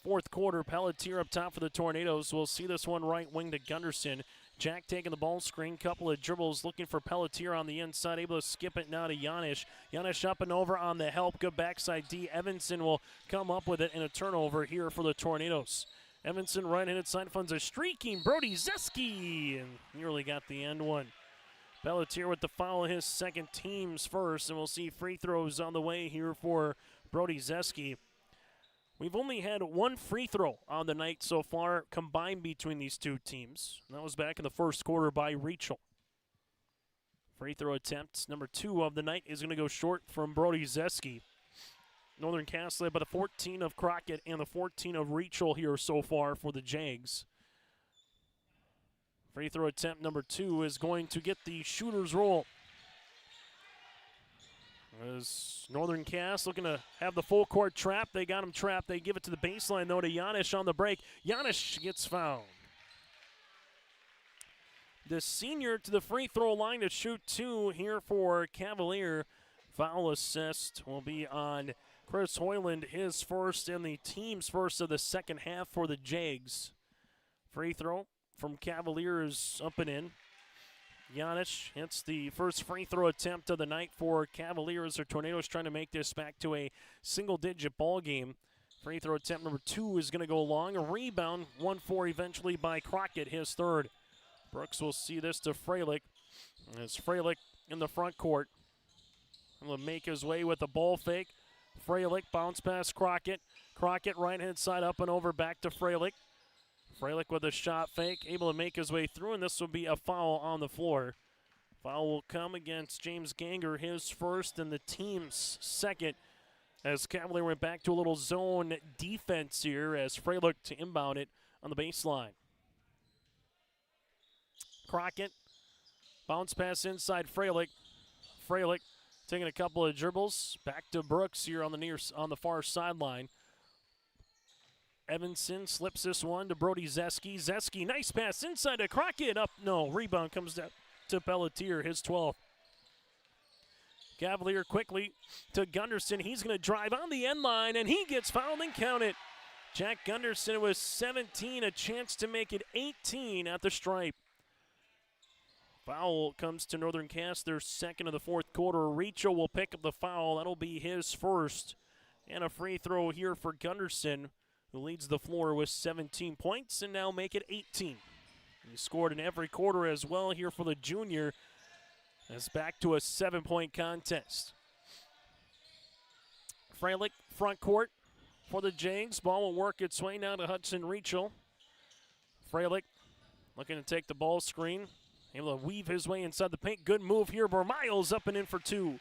fourth quarter. Pelletier up top for the Tornadoes. We'll see this one right wing to Gunderson. Jack taking the ball screen, couple of dribbles, looking for Pelletier on the inside, able to skip it now to Janish. Janish up and over on the help, good backside D. Evanson will come up with it in a turnover here for the Tornadoes. Evanson right-handed side funds a streaking Brody Zeski and nearly got the end one. Pelletier with the foul, his second, team's first, and we'll see free throws on the way here for Brody Zeski. We've only had one free throw on the night so far combined between these two teams. That was back in the first quarter by Rachel. Free throw attempt number 2 of the night is going to go short from Brody Zeski. Northern Cass led by the 14 of Crockett and the 14 of Rachel here so far for the Jags. Free throw attempt number 2 is going to get the shooter's roll. As Northern Cass looking to have the full court trap. They got him trapped. They give it to the baseline, though, to Janish on the break. Janish gets fouled. The senior to the free throw line to shoot 2 here for Cavalier. Foul assist will be on Chris Hoyland, his first and the team's first of the second half for the Jags. Free throw from Cavaliers up and in. Janish hits the first free throw attempt of the night for Cavaliers. Or Tornadoes trying to make this back to a single-digit ball game. Free throw attempt number 2 is going to go long. A rebound, 1-4 eventually by Crockett, his third. Brooks will see this to Freilich. As Freilich in the front court. He'll make his way with a ball fake. Freilich bounce past Crockett. Crockett right-hand side up and over back to Freilich. Freilich with a shot fake, able to make his way through, and this will be a foul on the floor. Foul will come against James Ganger, his first and the team's second, as Cavalier went back to a little zone defense here as Freilich to inbound it on the baseline. Crockett, bounce pass inside Freilich. Freilich taking a couple of dribbles, back to Brooks here on the far sideline. Evanson slips this one to Brody Zeski. Zeski, nice pass inside to Crockett. Rebound comes down to Pelletier, his 12th. Cavalier quickly to Gunderson. He's going to drive on the end line, and he gets fouled and counted. Jack Gunderson with 17, a chance to make it 18 at the stripe. Foul comes to Northern Cass, their second of the fourth quarter. Rachel will pick up the foul. That'll be his first. And a free throw here for Gunderson, who leads the floor with 17 points and now make it 18. He scored in every quarter as well here for the junior. It's back to a 7-point contest. Freilich, front court for the Jags. Ball will work its way now to Hudson Rachel. Freilich looking to take the ball screen. Able to weave his way inside the paint. Good move here. Miles up and in for 2.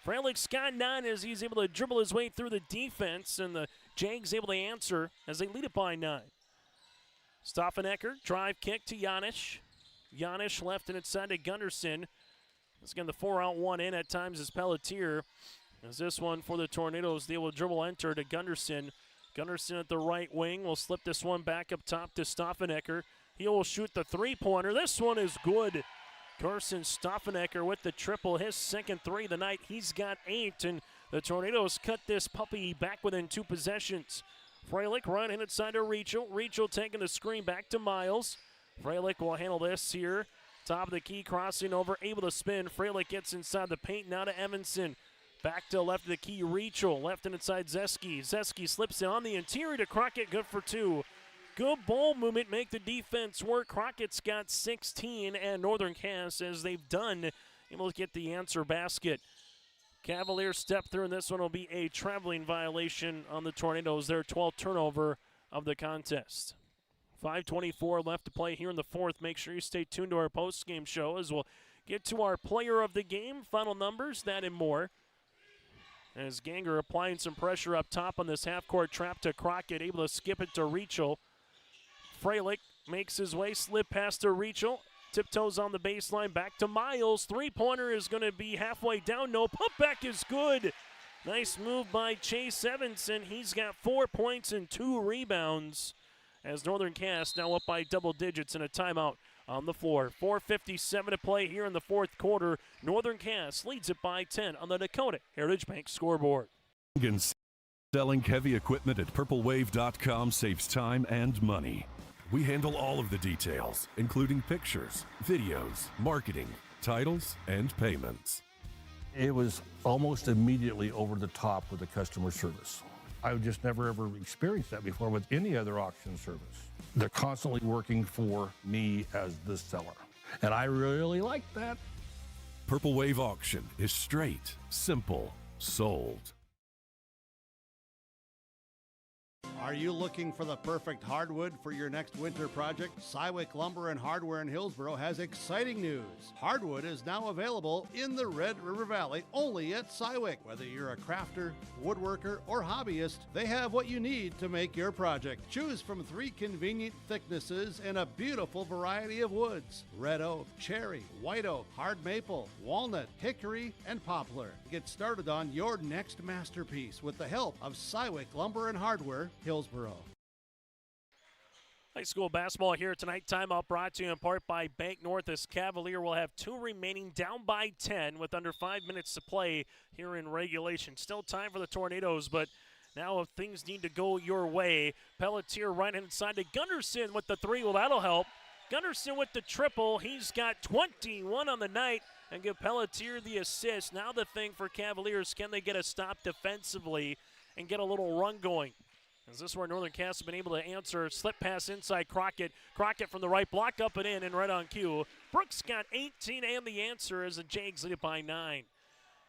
Freilich's got 9 as he's able to dribble his way through the defense, and the Jags able to answer as they lead it by 9. Stoffanecker, drive kick to Janish. Janish left and inside to Gunderson. This again the 4-out 1 in at times is Pelletier. As this one for the Tornadoes, they will dribble enter to Gunderson. Gunderson at the right wing will slip this one back up top to Stoffanecker. He will shoot the 3-pointer. This one is good. Carson Stoffanecker with the triple, his second 3 of the night. He's got 8, and the Tornadoes cut this puppy back within 2 possessions. Freilich right-handed side to Rachel. Rachel taking the screen back to Miles. Freilich will handle this here. Top of the key, crossing over, able to spin. Freilich gets inside the paint, now to Evanson. Back to left of the key, Rachel. Left and inside Zeski. Zeski slips it on the interior to Crockett, good for 2. Good ball movement, make the defense work. Crockett's got 16, and Northern Cass, as they've done, able to get the answer basket. Cavaliers step through, and this one will be a traveling violation on the Tornadoes, their 12th turnover of the contest. 5:24 left to play here in the fourth. Make sure you stay tuned to our post-game show as we'll get to our player of the game, final numbers, that and more. As Ganger applying some pressure up top on this half-court trap to Crockett, able to skip it to Rachel. Freilich makes his way, slip past to Rachel. Tiptoes on the baseline, back to Miles. 3-pointer is going to be halfway down. No, putback is good. Nice move by Chase Evanson. He's got 4 points and 2 rebounds. as Northern Cass now up by double digits in a timeout on the floor. 4:57 to play here in the fourth quarter. Northern Cass leads it by 10 on the Dakota Heritage Bank scoreboard. Selling heavy equipment at purplewave.com saves time and money. We handle all of the details, including pictures, videos, marketing, titles, and payments. It was almost immediately over the top with the customer service. I've just never ever experienced that before with any other auction service. They're constantly working for me as the seller, and I really like that. Purple Wave Auction is straight, simple, sold. Are you looking for the perfect hardwood for your next winter project? Cywick Lumber and Hardware in Hillsboro has exciting news. Hardwood is now available in the Red River Valley only at Cywick. Whether you're a crafter, woodworker, or hobbyist, they have what you need to make your project. Choose from 3 convenient thicknesses and a beautiful variety of woods: red oak, cherry, white oak, hard maple, walnut, hickory, and poplar. Get started on your next masterpiece with the help of Cywick Lumber and Hardware, Hillsboro. High school basketball here tonight. Timeout brought to you in part by Bank North, as Cavalier will have 2 remaining, down by 10 with under 5 minutes to play here in regulation. Still time for the Tornadoes, but now if things need to go your way, Pelletier right-hand side to Gunderson with the 3. Well, that'll help. Gunderson with the triple. He's got 21 on the night and give Pelletier the assist. Now the thing for Cavaliers, can they get a stop defensively and get a little run going? Is this where Northern Cass has been able to answer? Slip pass inside Crockett. Crockett from the right block, up and in, and right on cue. Brooks got 18 and the answer as the Jags lead it by 9.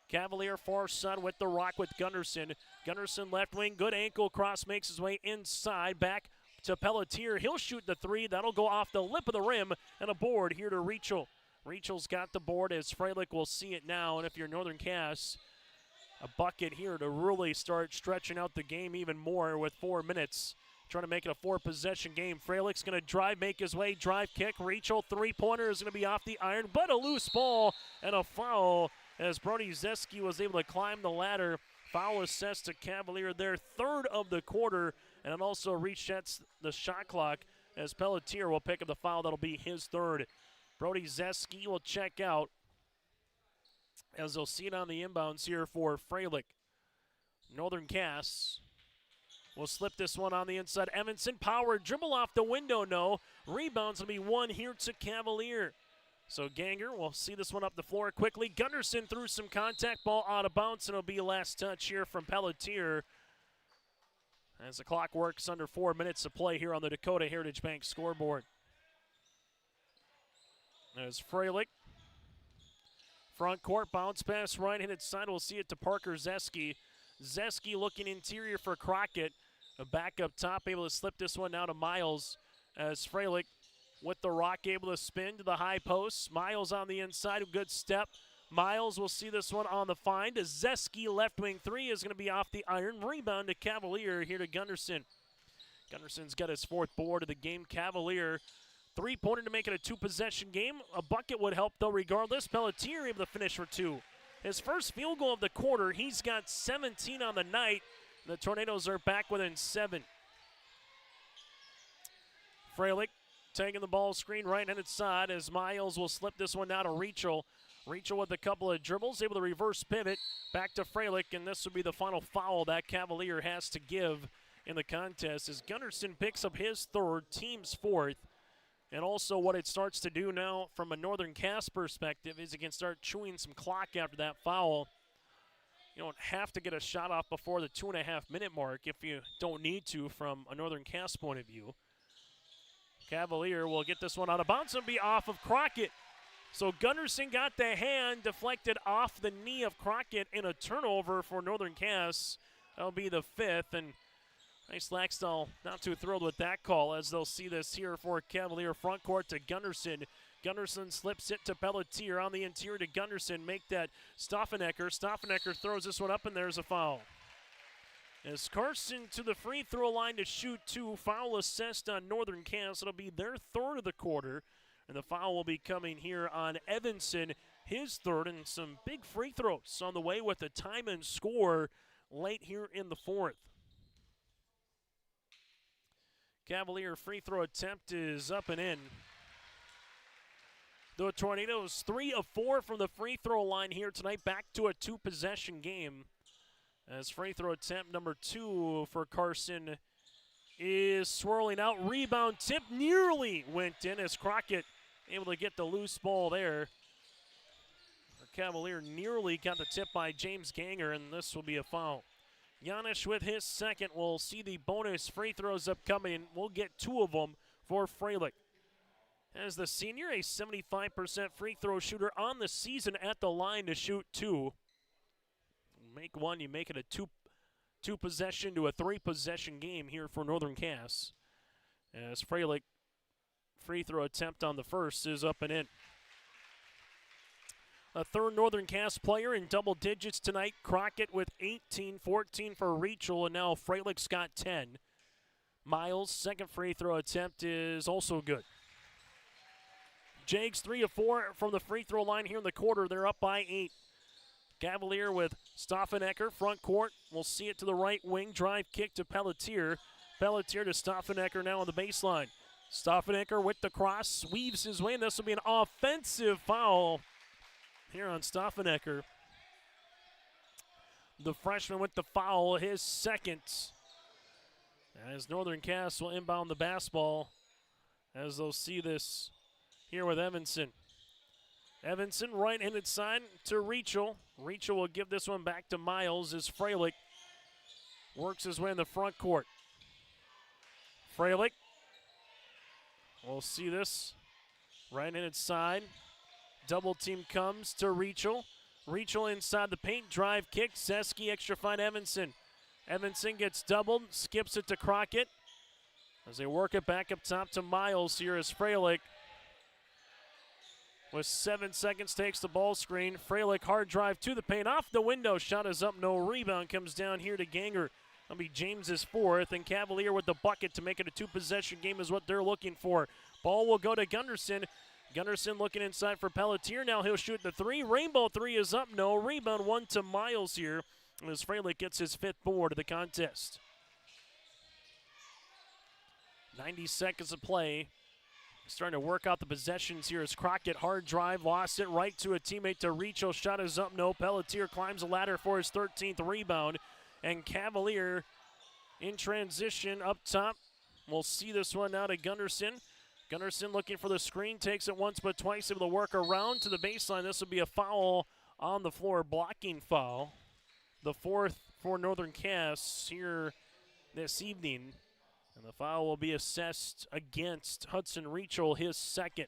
Cavalier far side with the rock with Gunderson. Gunderson left wing, good ankle cross, makes his way inside. Back to Pelletier. He'll shoot the 3. That'll go off the lip of the rim, and a board here to Rachel. Rachel's got the board as Freilich will see it now, and if you're Northern Cass, a bucket here to really start stretching out the game even more with 4 minutes. Trying to make it a 4-possession game. Freilich's going to drive, make his way, drive, kick. Rachel, 3-pointer is going to be off the iron, but a loose ball and a foul as Brody Zeski was able to climb the ladder. Foul assessed to Cavalier, their 3rd of the quarter, and it also resets the shot clock as Pelletier will pick up the foul. That'll be his 3rd. Brody Zeski will check out, as they'll see it on the inbounds here for Freilich. Northern Cass will slip this one on the inside. Evanson, power, dribble off the window, no. Rebounds will be 1 here to Cavalier. So Ganger will see this one up the floor quickly. Gunderson threw some contact, ball out of bounds, and it'll be last touch here from Pelletier. As the clock works under 4 minutes to play here on the Dakota Heritage Bank scoreboard. There's Freilich. Front court, bounce pass, right-handed side. We'll see it to Parker Zeski. Zeski looking interior for Crockett. A back up top, able to slip this one now to Miles as Freilich with the rock, able to spin to the high post. Miles on the inside, a good step. Miles will see this one on the find. A Zeski left wing 3 is going to be off the iron. Rebound to Cavalier here to Gunderson. Gunderson's got his 4th board of the game. Cavalier 3-pointer to make it a 2-possession game. A bucket would help, though, regardless. Pelletier able to finish for 2. His first field goal of the quarter. He's got 17 on the night. The Tornadoes are back within 7. Freilich taking the ball screen right-handed side as Miles will slip this one down to Rachel. Rachel with a couple of dribbles, able to reverse pivot. Back to Freilich, and this will be the final foul that Cavalier has to give in the contest as Gunderson picks up his 3rd, team's 4th. And also what it starts to do now from a Northern Cass perspective is it can start chewing some clock after that foul. You don't have to get a shot off before the 2.5-minute mark if you don't need to from a Northern Cass point of view. Cavalier will get this one out of bounds and be off of Crockett. So Gunderson got the hand deflected off the knee of Crockett in a turnover for Northern Cass. That'll be the 5th, and nice Laxdal, not too thrilled with that call as they'll see this here for Cavalier front court to Gunderson. Gunderson slips it to Pelletier on the interior to Gunderson. Make that Stoffanecker. Stoffanecker throws this one up, and there's a foul. As Carson to the free throw line to shoot 2. Foul assessed on Northern Cass. It'll be their 3rd of the quarter, and the foul will be coming here on Evanson, his 3rd, and some big free throws on the way with the time and score late here in the 4th. Cavalier free throw attempt is up and in. The Tornadoes 3 of 4 from the free throw line here tonight, back to a 2-possession game. As free throw attempt number 2 for Carson is swirling out. Rebound tip nearly went in as Crockett able to get the loose ball there. Cavalier nearly got the tip by James Ganger, and this will be a foul. Giannis with his second. We'll see the bonus free throws upcoming. We'll get 2 of them for Freilich. As the senior, a 75% free throw shooter on the season at the line to shoot 2. Make 1, you make it a two possession to a 3-possession game here for Northern Cass. As Freilich free throw attempt on the first is up and in. A third Northern Cass player in double digits tonight. Crockett with 18, 14 for Rachel, and now Freilich's got 10. Miles' second free throw attempt is also good. Jags 3 of 4 from the free throw line here in the quarter. They're up by 8. Cavalier with Stauffenegger, front court. We'll see it to the right wing. Drive kick to Pelletier. Pelletier to Stauffenegger now on the baseline. Stauffenegger with the cross, weaves his way, and this will be an offensive foul here on Stauffenegger. The freshman with the foul, his second. As Northern Cass will inbound the basketball, as they'll see this here with Evanson. Evanson, right-handed side to Rachel. Rachel will give this one back to Miles as Freilich works his way in the front court. Freilich, we'll see this. Right-handed side. Double team comes to Rachel. Rachel inside the paint, drive kick. Zeski extra fine Evanson. Evanson gets doubled, skips it to Crockett. As they work it back up top to Miles here as Freilich, with 7 seconds, takes the ball screen. Freilich, hard drive to the paint, off the window. Shot is up, no rebound. Comes down here to Ganger. That'll be James's 4th, and Cavalier with the bucket to make it a 2-possession game is what they're looking for. Ball will go to Gunderson. Gunderson looking inside for Pelletier. Now he'll shoot the 3. Rainbow 3 is up, no rebound. 1 to Miles here as Freilich gets his 5th board of the contest. 90 seconds of play. Starting to work out the possessions here as Crockett, hard drive, lost it right to a teammate to Rachel. Shot is up, no. Pelletier climbs the ladder for his 13th rebound. And Cavalier in transition up top. We'll see this one now to Gunderson. Gunderson looking for the screen, takes it once but twice, able to work around to the baseline. This will be a foul on the floor, blocking foul. The 4th for Northern Cass here this evening. And the foul will be assessed against Hudson Rachel, his 2nd.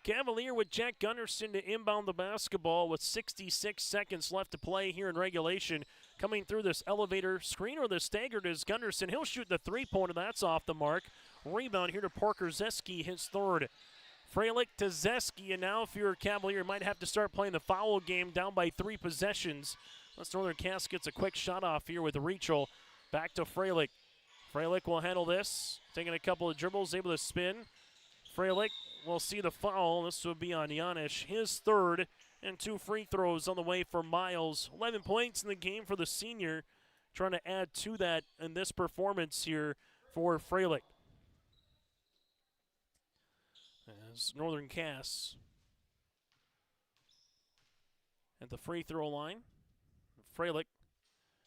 Cavalier with Jack Gunderson to inbound the basketball with 66 seconds left to play here in regulation. Coming through this elevator screen or the staggered is Gunderson. He'll shoot the 3-pointer. That's off the mark. Rebound here to Parker Zeski, his 3rd. Freilich to Zeski, and now if you're a Cavalier, you might have to start playing the foul game down by 3 possessions. Unless Northern Cass gets a quick shot off here with Rachel. Back to Freilich. Freilich will handle this, taking a couple of dribbles, able to spin. Freilich will see the foul. This will be on Giannis, his 3rd, and 2 free throws on the way for Miles. 11 points in the game for the senior, trying to add to that in this performance here for Freilich. As Northern Cass at the free throw line. Freilich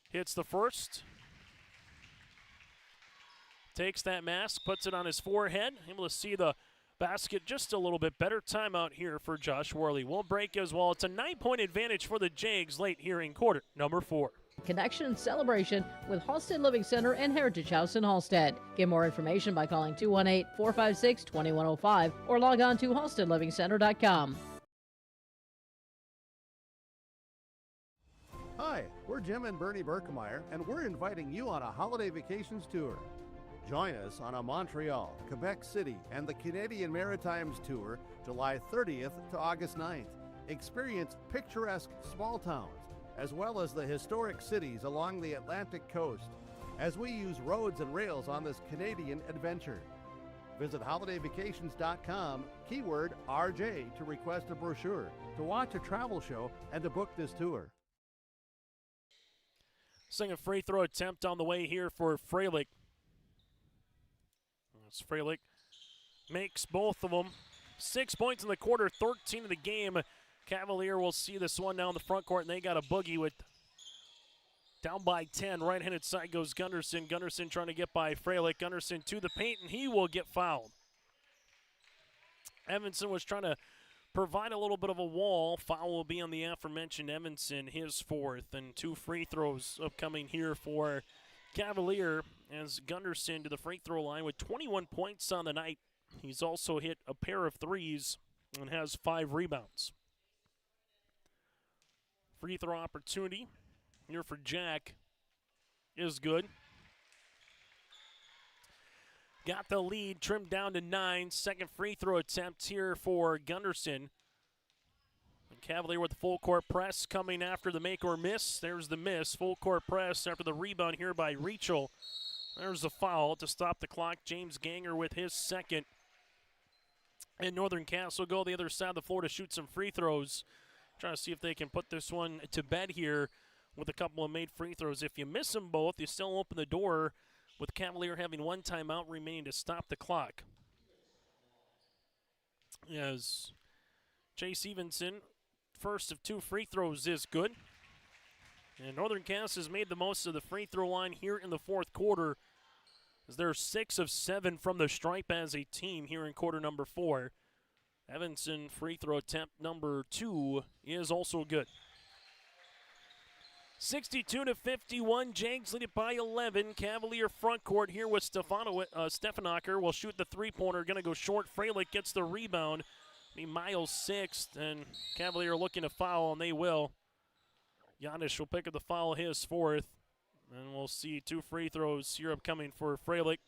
hits the first. Takes that mask, puts it on his forehead. Able to see the basket just a little bit better. Timeout here for Josh Worley. We'll break as well. It's a 9-point advantage for the Jags late here in quarter number 4. Connection celebration with Halstead Living Center and Heritage House in Halstead. Get more information by calling 218-456-2105 or log on to halsteadlivingcenter.com. Hi, we're Jim and Bernie Berkemeyer, and we're inviting you on a holiday vacations tour. Join us on a Montreal, Quebec City, and the Canadian Maritimes tour, July 30th to August 9th. Experience picturesque small towns, as well as the historic cities along the Atlantic coast, as we use roads and rails on this Canadian adventure. Visit holidayvacations.com, keyword RJ, to request a brochure, to watch a travel show, and to book this tour. Second free throw attempt on the way here for Freilich. As Freilich makes both of them. 6 points in the quarter, 13 in the game. Cavalier will see this one down the front court, and they got a boogie with down by 10. Right-handed side goes Gunderson. Gunderson trying to get by Freilich. Gunderson to the paint, and he will get fouled. Evanson was trying to provide a little bit of a wall. Foul will be on the aforementioned Evanson, his fourth, and 2 free throws upcoming here for Cavalier as Gunderson to the free throw line with 21 points on the night. He's also hit a pair of threes and has 5 rebounds. Free throw opportunity here for Jack is good. Got the lead trimmed down to 9. Second free throw attempt here for Gunderson. And Cavalier with the full court press coming after the make or miss. There's the miss. Full court press after the rebound here by Rachel. There's the foul to stop the clock. James Ganger with his second. And Northern Cass will go the other side of the floor to shoot some free throws. Trying to see if they can put this one to bed here with a couple of made free throws. If you miss them both, you still open the door with Cavalier having 1 timeout remaining to stop the clock. As Chase Evanson, first of 2 free throws is good. And Northern Cass has made the most of the free throw line here in the fourth quarter, as they're 6 of 7 from the stripe as a team here in quarter number 4. Evanson free throw attempt number 2 is also good. 62-51, Jags lead it by 11. Cavalier front court here with Stefanacher will shoot the three-pointer, going to go short. Freilich gets the rebound. Miles 6th, and Cavalier looking to foul, and they will. Giannis will pick up the foul, his 4th. And we'll see 2 free throws here upcoming for Freilich.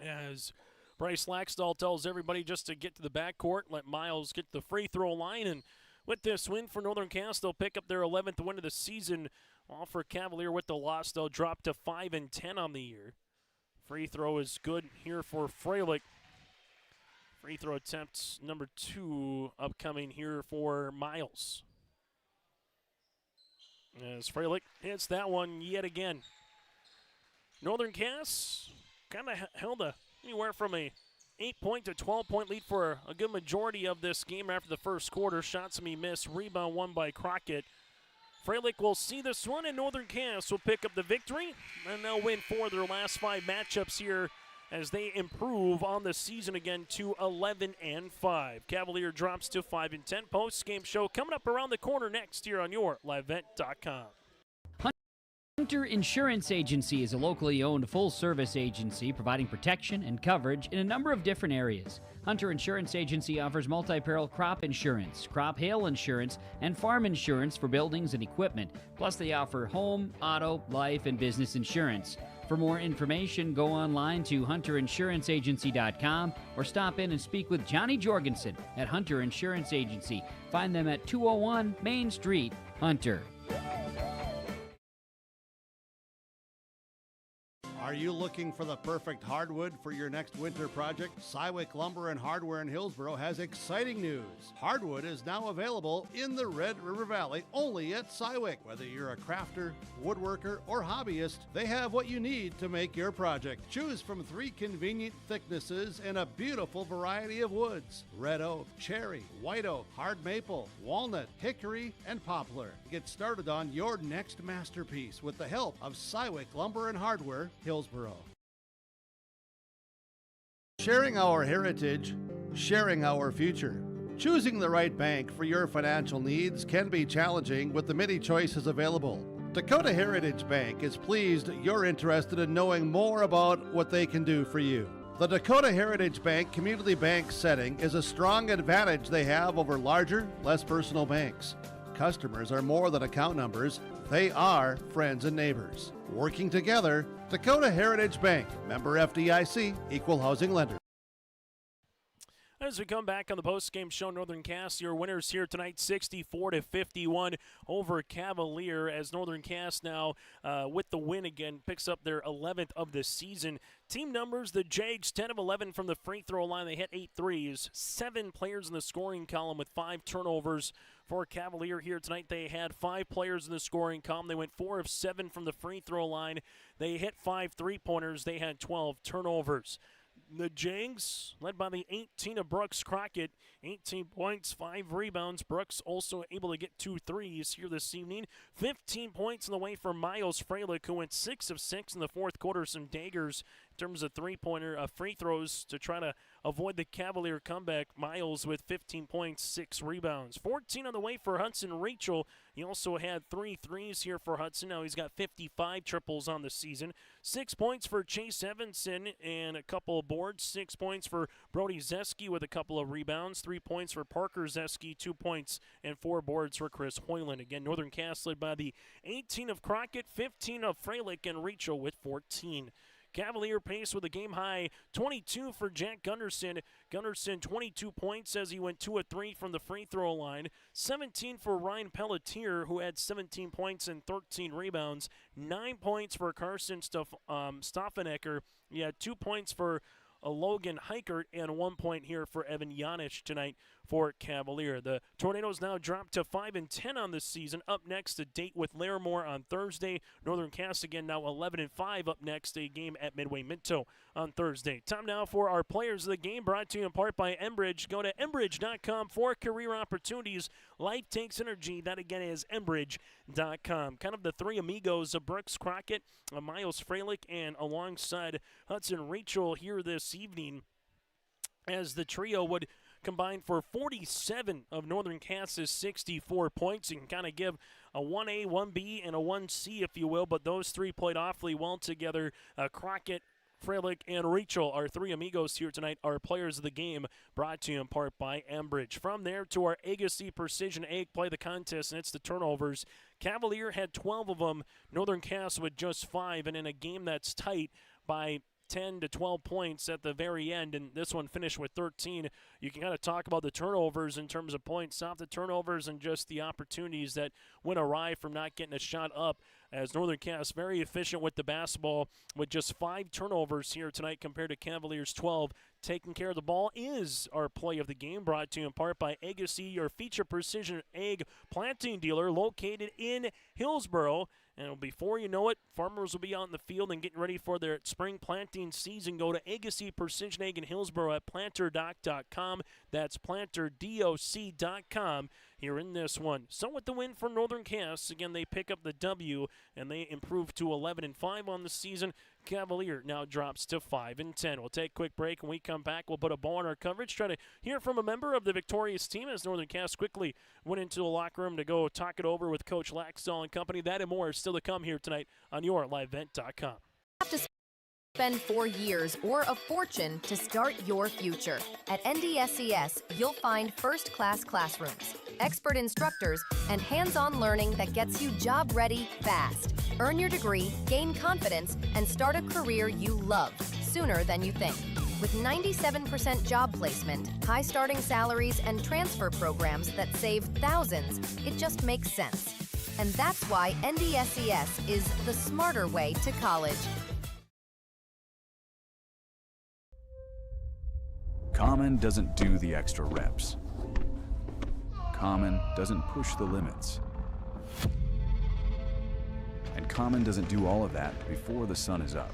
As Bryce Laxdal tells everybody just to get to the backcourt, let Miles get the free throw line, and with this win for Northern Cass, they'll pick up their 11th win of the season. While for Cavalier with the loss, they'll drop to 5-10 on the year. Free throw is good here for Freilich. Free throw attempts number 2 upcoming here for Miles. As Freilich hits that one yet again. Northern Cass kind of held anywhere from a 8-point to 12-point lead for a good majority of this game after the first quarter. Shots me missed. Rebound won by Crockett. Freilich will see this one, and Northern Cass will pick up the victory, and they'll win 4 of their last 5 matchups here as they improve on the season again to 11-5. Cavalier drops to 5-10. Post-game show coming up around the corner next here on your LiveVent.com. Hunter Insurance Agency is a locally owned full-service agency providing protection and coverage in a number of different areas. Hunter Insurance Agency offers multi-peril crop insurance, crop hail insurance, and farm insurance for buildings and equipment. Plus, they offer home, auto, life, and business insurance. For more information, go online to hunterinsuranceagency.com or stop in and speak with Johnny Jorgensen at Hunter Insurance Agency. Find them at 201 Main Street, Hunter. Are you looking for the perfect hardwood for your next winter project? Cywick Lumber and Hardware in Hillsboro has exciting news. Hardwood is now available in the Red River Valley only at Cywick. Whether you're a crafter, woodworker, or hobbyist, they have what you need to make your project. Choose from 3 convenient thicknesses and a beautiful variety of woods: red oak, cherry, white oak, hard maple, walnut, hickory, and poplar. Get started on your next masterpiece with the help of Cywick Lumber and Hardware, Hillsboro. Sharing our heritage, sharing our future. Choosing the right bank for your financial needs can be challenging with the many choices available. Dakota Heritage Bank is pleased you're interested in knowing more about what they can do for you. The Dakota Heritage Bank community bank setting is a strong advantage they have over larger, less personal banks. Customers are more than account numbers. They are friends and neighbors. Working together, Dakota Heritage Bank, member FDIC, equal housing lender. As we come back on the post-game show, Northern Cass, your winners here tonight, 64-51 over Cavalier, as Northern Cass now, with the win again, picks up their 11th of the season. Team numbers, the Jags, 10 of 11 from the free throw line. They hit 8 threes. 7 players in the scoring column with 5 turnovers. For Cavalier here tonight, they had 5 players in the scoring column. They went 4 of 7 from the free throw line. They hit 5 three-pointers. They had 12 turnovers. The Jags, led by the 18 of Brooks Crockett, 18 points, 5 rebounds. Brooks also able to get 2 threes here this evening. 15 points in the way for Miles Freilich, who went 6 of 6 in the fourth quarter. Some daggers in terms of three-pointer free throws to try to avoid the Cavalier comeback. Miles with 15 points, 6 rebounds. 14 on the way for Hudson Rachel. He also had 3 threes here for Hudson. Now he's got 55 triples on the season. 6 points for Chase Evanson and a couple of boards. 6 points for Brody Zeski with a couple of rebounds. 3 points for Parker Zeski, 2 points and 4 boards for Chris Hoyland. Again, Northern Cass led by the 18 of Crockett, 15 of Freilich, and Rachel with 14. Cavalier pace with a game-high 22 for Jack Gunderson. Gunderson 22 points as he went 2 of 3 from the free throw line. 17 for Ryan Pelletier, who had 17 points and 13 rebounds. 9 points for Carson Stoffenecker. He had 2 points for Logan Heikert and 1 point here for Evan Janich tonight for Cavalier. The Tornadoes now drop to 5-10 on this season. Up next, a date with Larimore on Thursday. Northern Cass again now 11-5. Up next, a game at Midway Minto on Thursday. Time now for our players of the game, brought to you in part by Enbridge. Go to Enbridge.com for career opportunities. Life takes energy. That again is Enbridge.com. Kind of the three amigos of Brooks Crockett, Miles Freilich, and alongside Hudson Rachel here this evening, as the trio would combine for 47 of Northern Cass's 64 points. You can kind of give a 1A, 1B, and a 1C, if you will, but those three played awfully well together. Crockett, Freilich, and Rachel, our three amigos here tonight, are players of the game, brought to you in part by Enbridge. From there to our Agassi Precision Egg Play the contest, and it's the turnovers. Cavalier had 12 of them, Northern Cass with just 5, and in a game that's tight by 10 to 12 points at the very end, and this one finished with 13. You can kind of talk about the turnovers in terms of points off the turnovers and just the opportunities that went awry from not getting a shot up, as Northern Cass very efficient with the basketball with just 5 turnovers here tonight compared to Cavaliers' 12. Taking care of the ball is our play of the game, brought to you in part by Agassi, your feature precision egg planting dealer located in Hillsboro. And before you know it, farmers will be out in the field and getting ready for their spring planting season. Go to Agassi Precision Egg in Hillsboro at planterdoc.com. That's planterdoc.com here in this one. So with the win for Northern Cass, again, they pick up the W, and they improve to 11-5 on the season. Cavalier now drops to 5-10. We'll take a quick break. When we come back, we'll put a ball on our coverage, try to hear from a member of the victorious team as Northern Cass quickly went into the locker room to go talk it over with Coach Laxall and company. That and more is still to come here tonight on your LiveVent.com. Have to spend 4 years or a fortune to start your future. At NDSCS, you'll find first-class classrooms, expert instructors, and hands-on learning that gets you job-ready fast. Earn your degree, gain confidence, and start a career you love sooner than you think. With 97% job placement, high starting salaries, and transfer programs that save thousands, it just makes sense. And that's why NDSCS is the smarter way to college. Common doesn't do the extra reps. Common doesn't push the limits. And Common doesn't do all of that before the sun is up.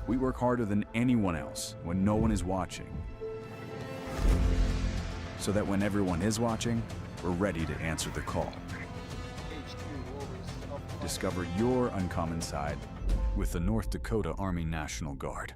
We work harder than anyone else when no one is watching, so that when everyone is watching, we're ready to answer the call. Discover your uncommon side with the North Dakota Army National Guard.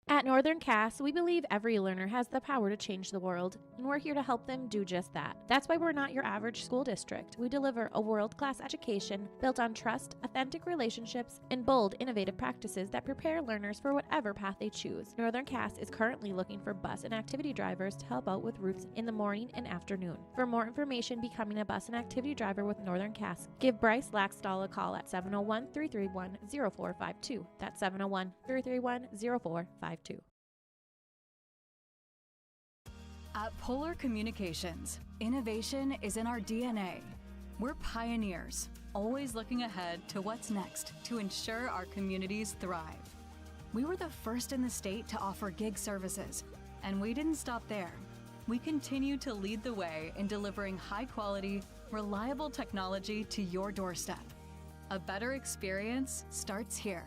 At At Northern Cass, we believe every learner has the power to change the world, and we're here to help them do just that. That's why we're not your average school district. We deliver a world-class education built on trust, authentic relationships, and bold, innovative practices that prepare learners for whatever path they choose. Northern Cass is currently looking for bus and activity drivers to help out with routes in the morning and afternoon. For more information becoming a bus and activity driver with Northern Cass, give Bryce Laxdal a call at 701-331-0452. That's 701-331-0452. At Polar Communications, innovation is in our DNA. We're pioneers, always looking ahead to what's next to ensure our communities thrive. We were the first in the state to offer gig services, and we didn't stop there. We continue to lead the way in delivering high-quality, reliable technology to your doorstep. A better experience starts here.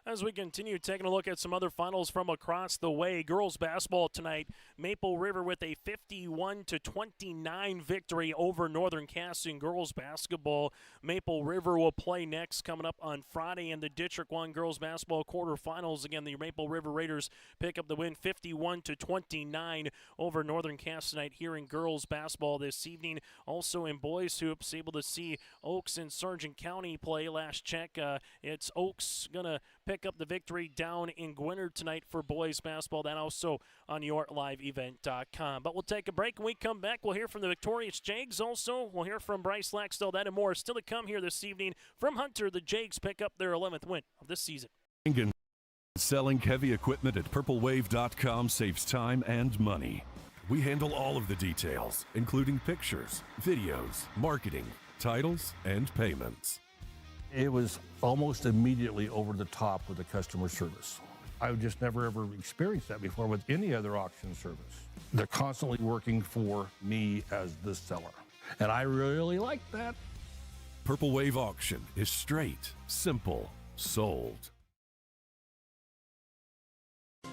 As we continue taking a look at some other finals from across the way, girls basketball tonight, Maple River with a 51-29 victory over Northern Cass in girls basketball. Maple River will play next coming up on Friday in the District 1 girls basketball quarterfinals. Again, the Maple River Raiders pick up the win 51-29 over Northern Cass tonight here in girls basketball this evening. Also in boys hoops, able to see Oaks and Sargent County play. Last check, it's Oaks going to pick up the victory down in Gwinnett tonight for boys basketball. That also on yourliveevent.com. But we'll take a break. When we come back, we'll hear from the victorious Jags. Also, we'll hear from Bryce Laxdal. That and more still to come here this evening. From Hunter, the Jags pick up their 11th win of this season. Selling heavy equipment at purplewave.com saves time and money. We handle all of the details, including pictures, videos, marketing, titles, and payments. It was almost immediately over the top with the customer service. I've just never ever experienced that before with any other auction service. They're constantly working for me as the seller, and I really like that. Purple Wave Auction is straight, simple, sold.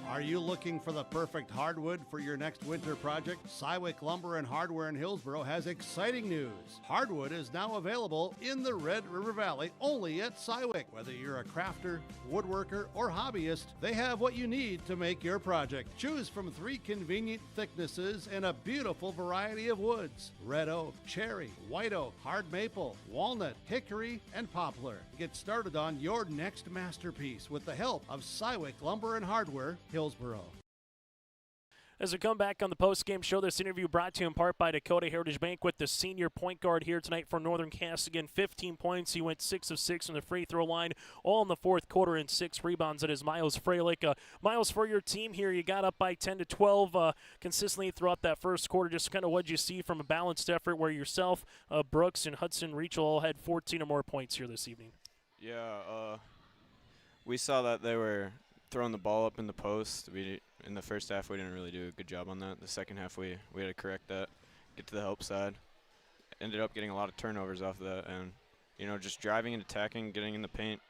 Are you looking for the perfect hardwood for your next winter project? Cywick Lumber and Hardware in Hillsboro has exciting news. Hardwood is now available in the Red River Valley only at Cywick. Whether you're a crafter, woodworker, or hobbyist, they have what you need to make your project. Choose from 3 convenient thicknesses and a beautiful variety of woods: red oak, cherry, white oak, hard maple, walnut, hickory, and poplar. Get started on your next masterpiece with the help of Cywick Lumber and Hardware, Hillsboro. As we come back on the post-game show, this interview brought to you in part by Dakota Heritage Bank with the senior point guard here tonight for Northern Cass. Again, 15 points. He went 6 of 6 from the free throw line, all in the fourth quarter, and 6 rebounds. That is Miles Freilich. Miles, for your team here, you got up by 10 to 12 consistently throughout that first quarter. Just kind of what you see from a balanced effort where yourself, Brooks, and Hudson Reachel all had 14 or more points here this evening. Yeah, we saw that they were throwing the ball up in the post. In the first half, we didn't really do a good job on that. The second half, we had to correct that, get to the help side. Ended up getting a lot of turnovers off of that, and just driving and attacking, getting in the paint,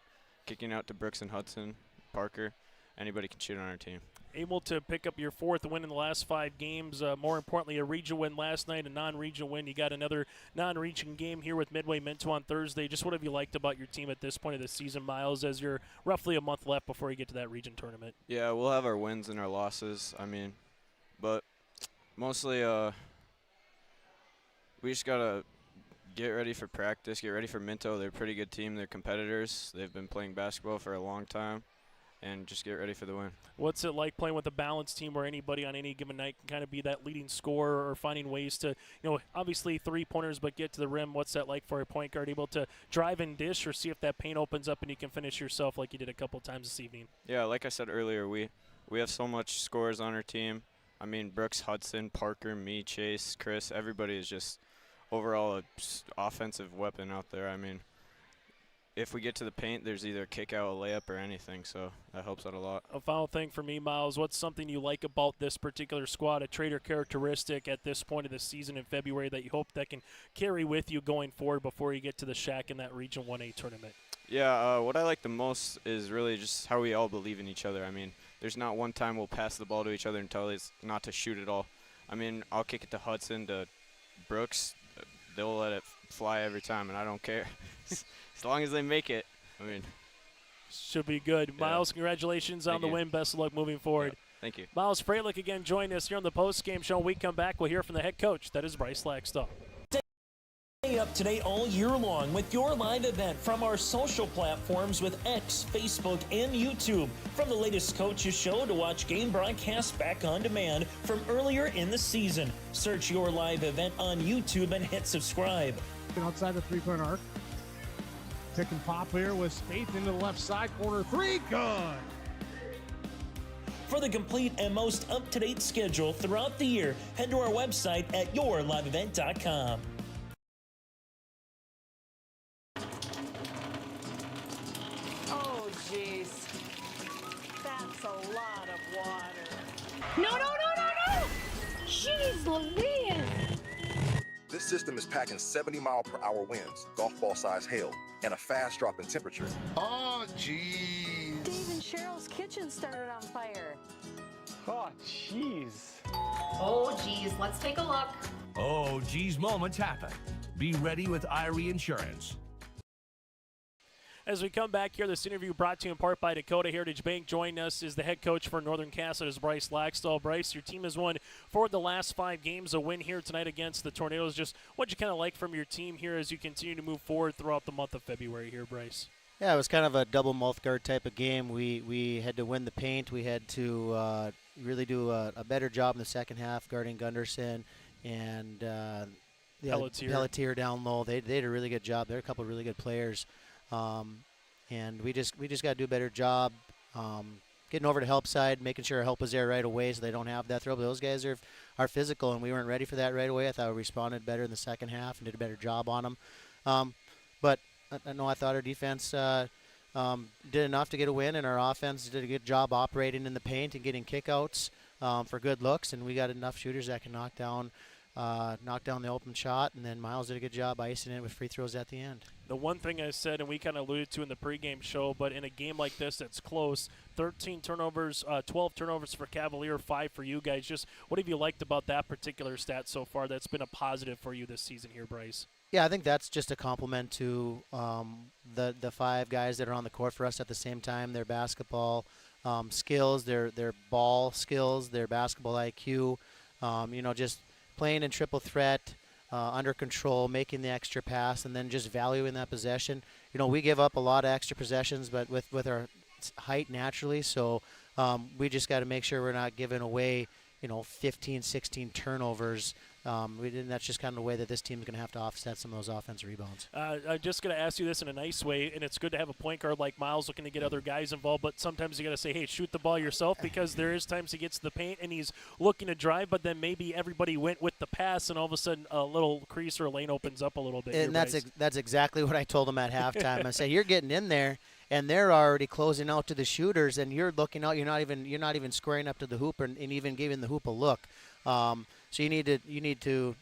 kicking out to Brooks and Hudson, Parker. Anybody can shoot on our team. Able to pick up your 4th win in the last 5 games. More importantly, a regional win last night, a non-regional win. You got another non-regional game here with Midway Minto on Thursday. Just what have you liked about your team at this point of the season, Miles, as you're roughly a month left before you get to that region tournament? Yeah, we'll have our wins and our losses. But mostly we just got to get ready for practice, get ready for Minto. They're a pretty good team. They're competitors. They've been playing basketball for a long time. And just get ready for the win. What's it like playing with a balanced team where anybody on any given night can kind of be that leading scorer or finding ways to, obviously three-pointers, but get to the rim? What's that like for a point guard, able to drive and dish or see if that paint opens up and you can finish yourself like you did a couple times this evening? Yeah, like I said earlier, we have so much scores on our team. Brooks, Hudson, Parker, me, Chase, Chris, everybody is just overall an offensive weapon out there. If we get to the paint, there's either a kick out, a layup, or anything, so that helps out a lot. A final thing for me, Miles, what's something you like about this particular squad, a trait or characteristic at this point of the season in February that you hope that can carry with you going forward before you get to the Shack in that Region 1A tournament? Yeah, what I like the most is really just how we all believe in each other. There's not one time we'll pass the ball to each other and tell us not to shoot at all. I'll kick it to Hudson, to Brooks. They'll let it fly every time, and I don't care. As long as they make it, I mean. Should be good. Yeah. Miles, congratulations on Thank the you. win. Best of luck moving forward. Yeah, thank you. Miles Freilich again joined us here on the post-game show. When we come back, we'll hear from the head coach. That is Bryce Laxton. Stay up to date all year long with your live event from our social platforms with X, Facebook, and YouTube. From the latest coaches show to watch game broadcasts back on demand from earlier in the season. Search your live event on YouTube and hit subscribe. Outside the three-point arc. Pick and pop here with Spaeth into the left side corner. Three, good. For the complete and most up-to-date schedule throughout the year, head to our website at yourliveevent.com. Oh, jeez. That's a lot of water. No, no, no, no, no! Jeez Louise! This system is packing 70-mile-per-hour winds, golf ball-sized hail, and a fast drop in temperature. Oh, jeez. Dave and Cheryl's kitchen started on fire. Oh, jeez. Oh, geez, let's take a look. Oh, geez, moments happen. Be ready with Irie Insurance. As we come back here, this interview brought to you in part by Dakota Heritage Bank. Joining us is the head coach for Northern Cass, that is Bryce Laxton. Bryce, your team has won 4 of the last 5 games. A win here tonight against the Tornadoes. Just what you kind of like from your team here as you continue to move forward throughout the month of February here, Bryce? Yeah, it was kind of a double mouth guard type of game. We had to win the paint. We had to really do a better job in the second half guarding Gunderson and Pelletier down low. They did a really good job. They're a couple of really good players. And we just got to do a better job getting over to help side, making sure our help was there right away so they don't have that throw. But those guys are physical, and we weren't ready for that right away. I thought we responded better in the second half and did a better job on them. But I thought our defense did enough to get a win, and our offense did a good job operating in the paint and getting kickouts for good looks. And we got enough shooters that can knock down the open shot, and then Miles did a good job icing it with free throws at the end. The one thing I said, and we kind of alluded to in the pregame show, but in a game like this that's close, 13 turnovers, 12 turnovers for Cavalier, 5 for you guys. Just what have you liked about that particular stat so far that's been a positive for you this season here, Bryce? Yeah, I think that's just a compliment to the 5 guys that are on the court for us at the same time. Their basketball skills, their ball skills, their basketball IQ, just playing in triple threat, under control, making the extra pass, and then just valuing that possession. We give up a lot of extra possessions, but with our height naturally, so we just got to make sure we're not giving away, 15, 16 turnovers. That's just kind of the way that this team's going to have to offset some of those offensive rebounds. I'm just going to ask you this in a nice way, and it's good to have a point guard like Miles looking to get other guys involved, but sometimes you got to say, hey, shoot the ball yourself, because there is times he gets to the paint and he's looking to drive, but then maybe everybody went with the pass, and all of a sudden a little crease or lane opens up a little bit. And that's exactly what I told him at halftime. I said, you're getting in there, and they're already closing out to the shooters, and you're looking out. You're not even squaring up to the hoop and even giving the hoop a look. So you need to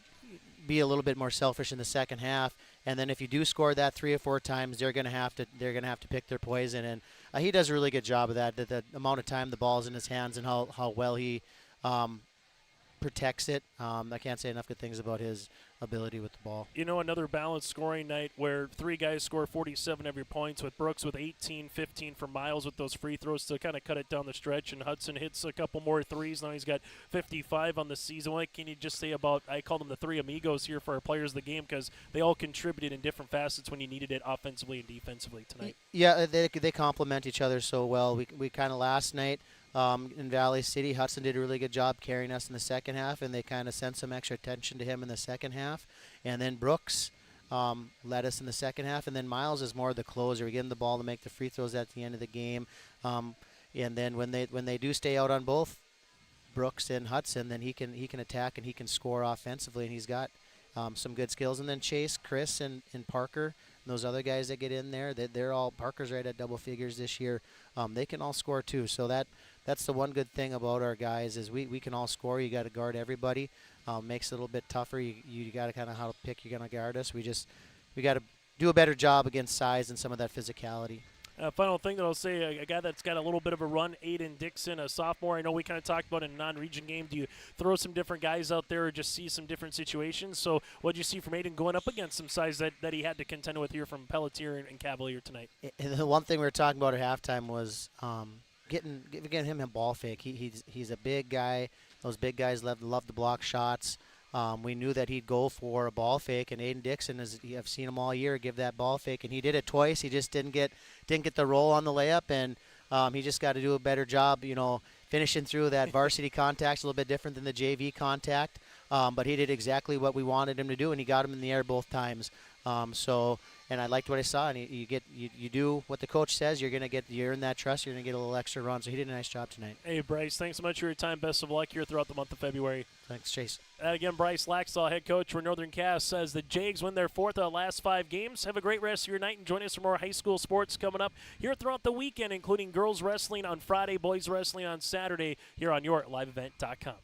be a little bit more selfish in the second half, and then if you do score that 3 or 4 times, they're gonna have to pick their poison, and he does a really good job of that. The amount of time the ball's in his hands and how well he protects it. I can't say enough good things about his ability with the ball. Another balanced scoring night where 3 guys score 47 of your points, with Brooks with 18, 15 for Miles with those free throws to kind of cut it down the stretch, and Hudson hits a couple more threes. Now he's got 55 on the season. What can you just say about, I call them the 3 amigos here for our players of the game, because they all contributed in different facets when you needed it offensively and defensively tonight? Yeah, they complement each other so well. We kind of last night, in Valley City, Hudson did a really good job carrying us in the second half, and they kind of sent some extra attention to him in the second half. And then Brooks led us in the second half, and then Miles is more the closer. We give him the ball to make the free throws at the end of the game. And then when they do stay out on both Brooks and Hudson, then he can attack and he can score offensively, and he's got some good skills. And then Chase, Chris, and Parker, and those other guys that get in there, they're all, Parker's right at double figures this year. They can all score too. So that's the one good thing about our guys is we can all score. You got to guard everybody. Makes it a little bit tougher. You got to kind of how to pick you're going to guard us. We got to do a better job against size and some of that physicality. Final thing that I'll say, a guy that's got a little bit of a run, Aiden Dixon, a sophomore. I know we kind of talked about in a non-region game. Do you throw some different guys out there or just see some different situations? So what did you see from Aiden going up against some size that he had to contend with here from Pelletier and Cavalier tonight? And the one thing we were talking about at halftime was getting him a ball fake. He's a big guy. Those big guys love to block shots. We knew that he'd go for a ball fake, and Aiden Dixon, I've seen him all year give that ball fake, and he did it twice. He just didn't get the roll on the layup, and he just got to do a better job, finishing through that varsity contact. A little bit different than the JV contact, but he did exactly what we wanted him to do, and he got him in the air both times. And I liked what I saw, and you do what the coach says. You're in that trust. You're gonna get a little extra run. So he did a nice job tonight. Hey Bryce, thanks so much for your time. Best of luck here throughout the month of February. Thanks, Chase. Again, Bryce Laxall, head coach for Northern Cass, says the Jags win their 4th of the last 5 games. Have a great rest of your night and join us for more high school sports coming up here throughout the weekend, including girls wrestling on Friday, boys wrestling on Saturday here on your liveevent.com.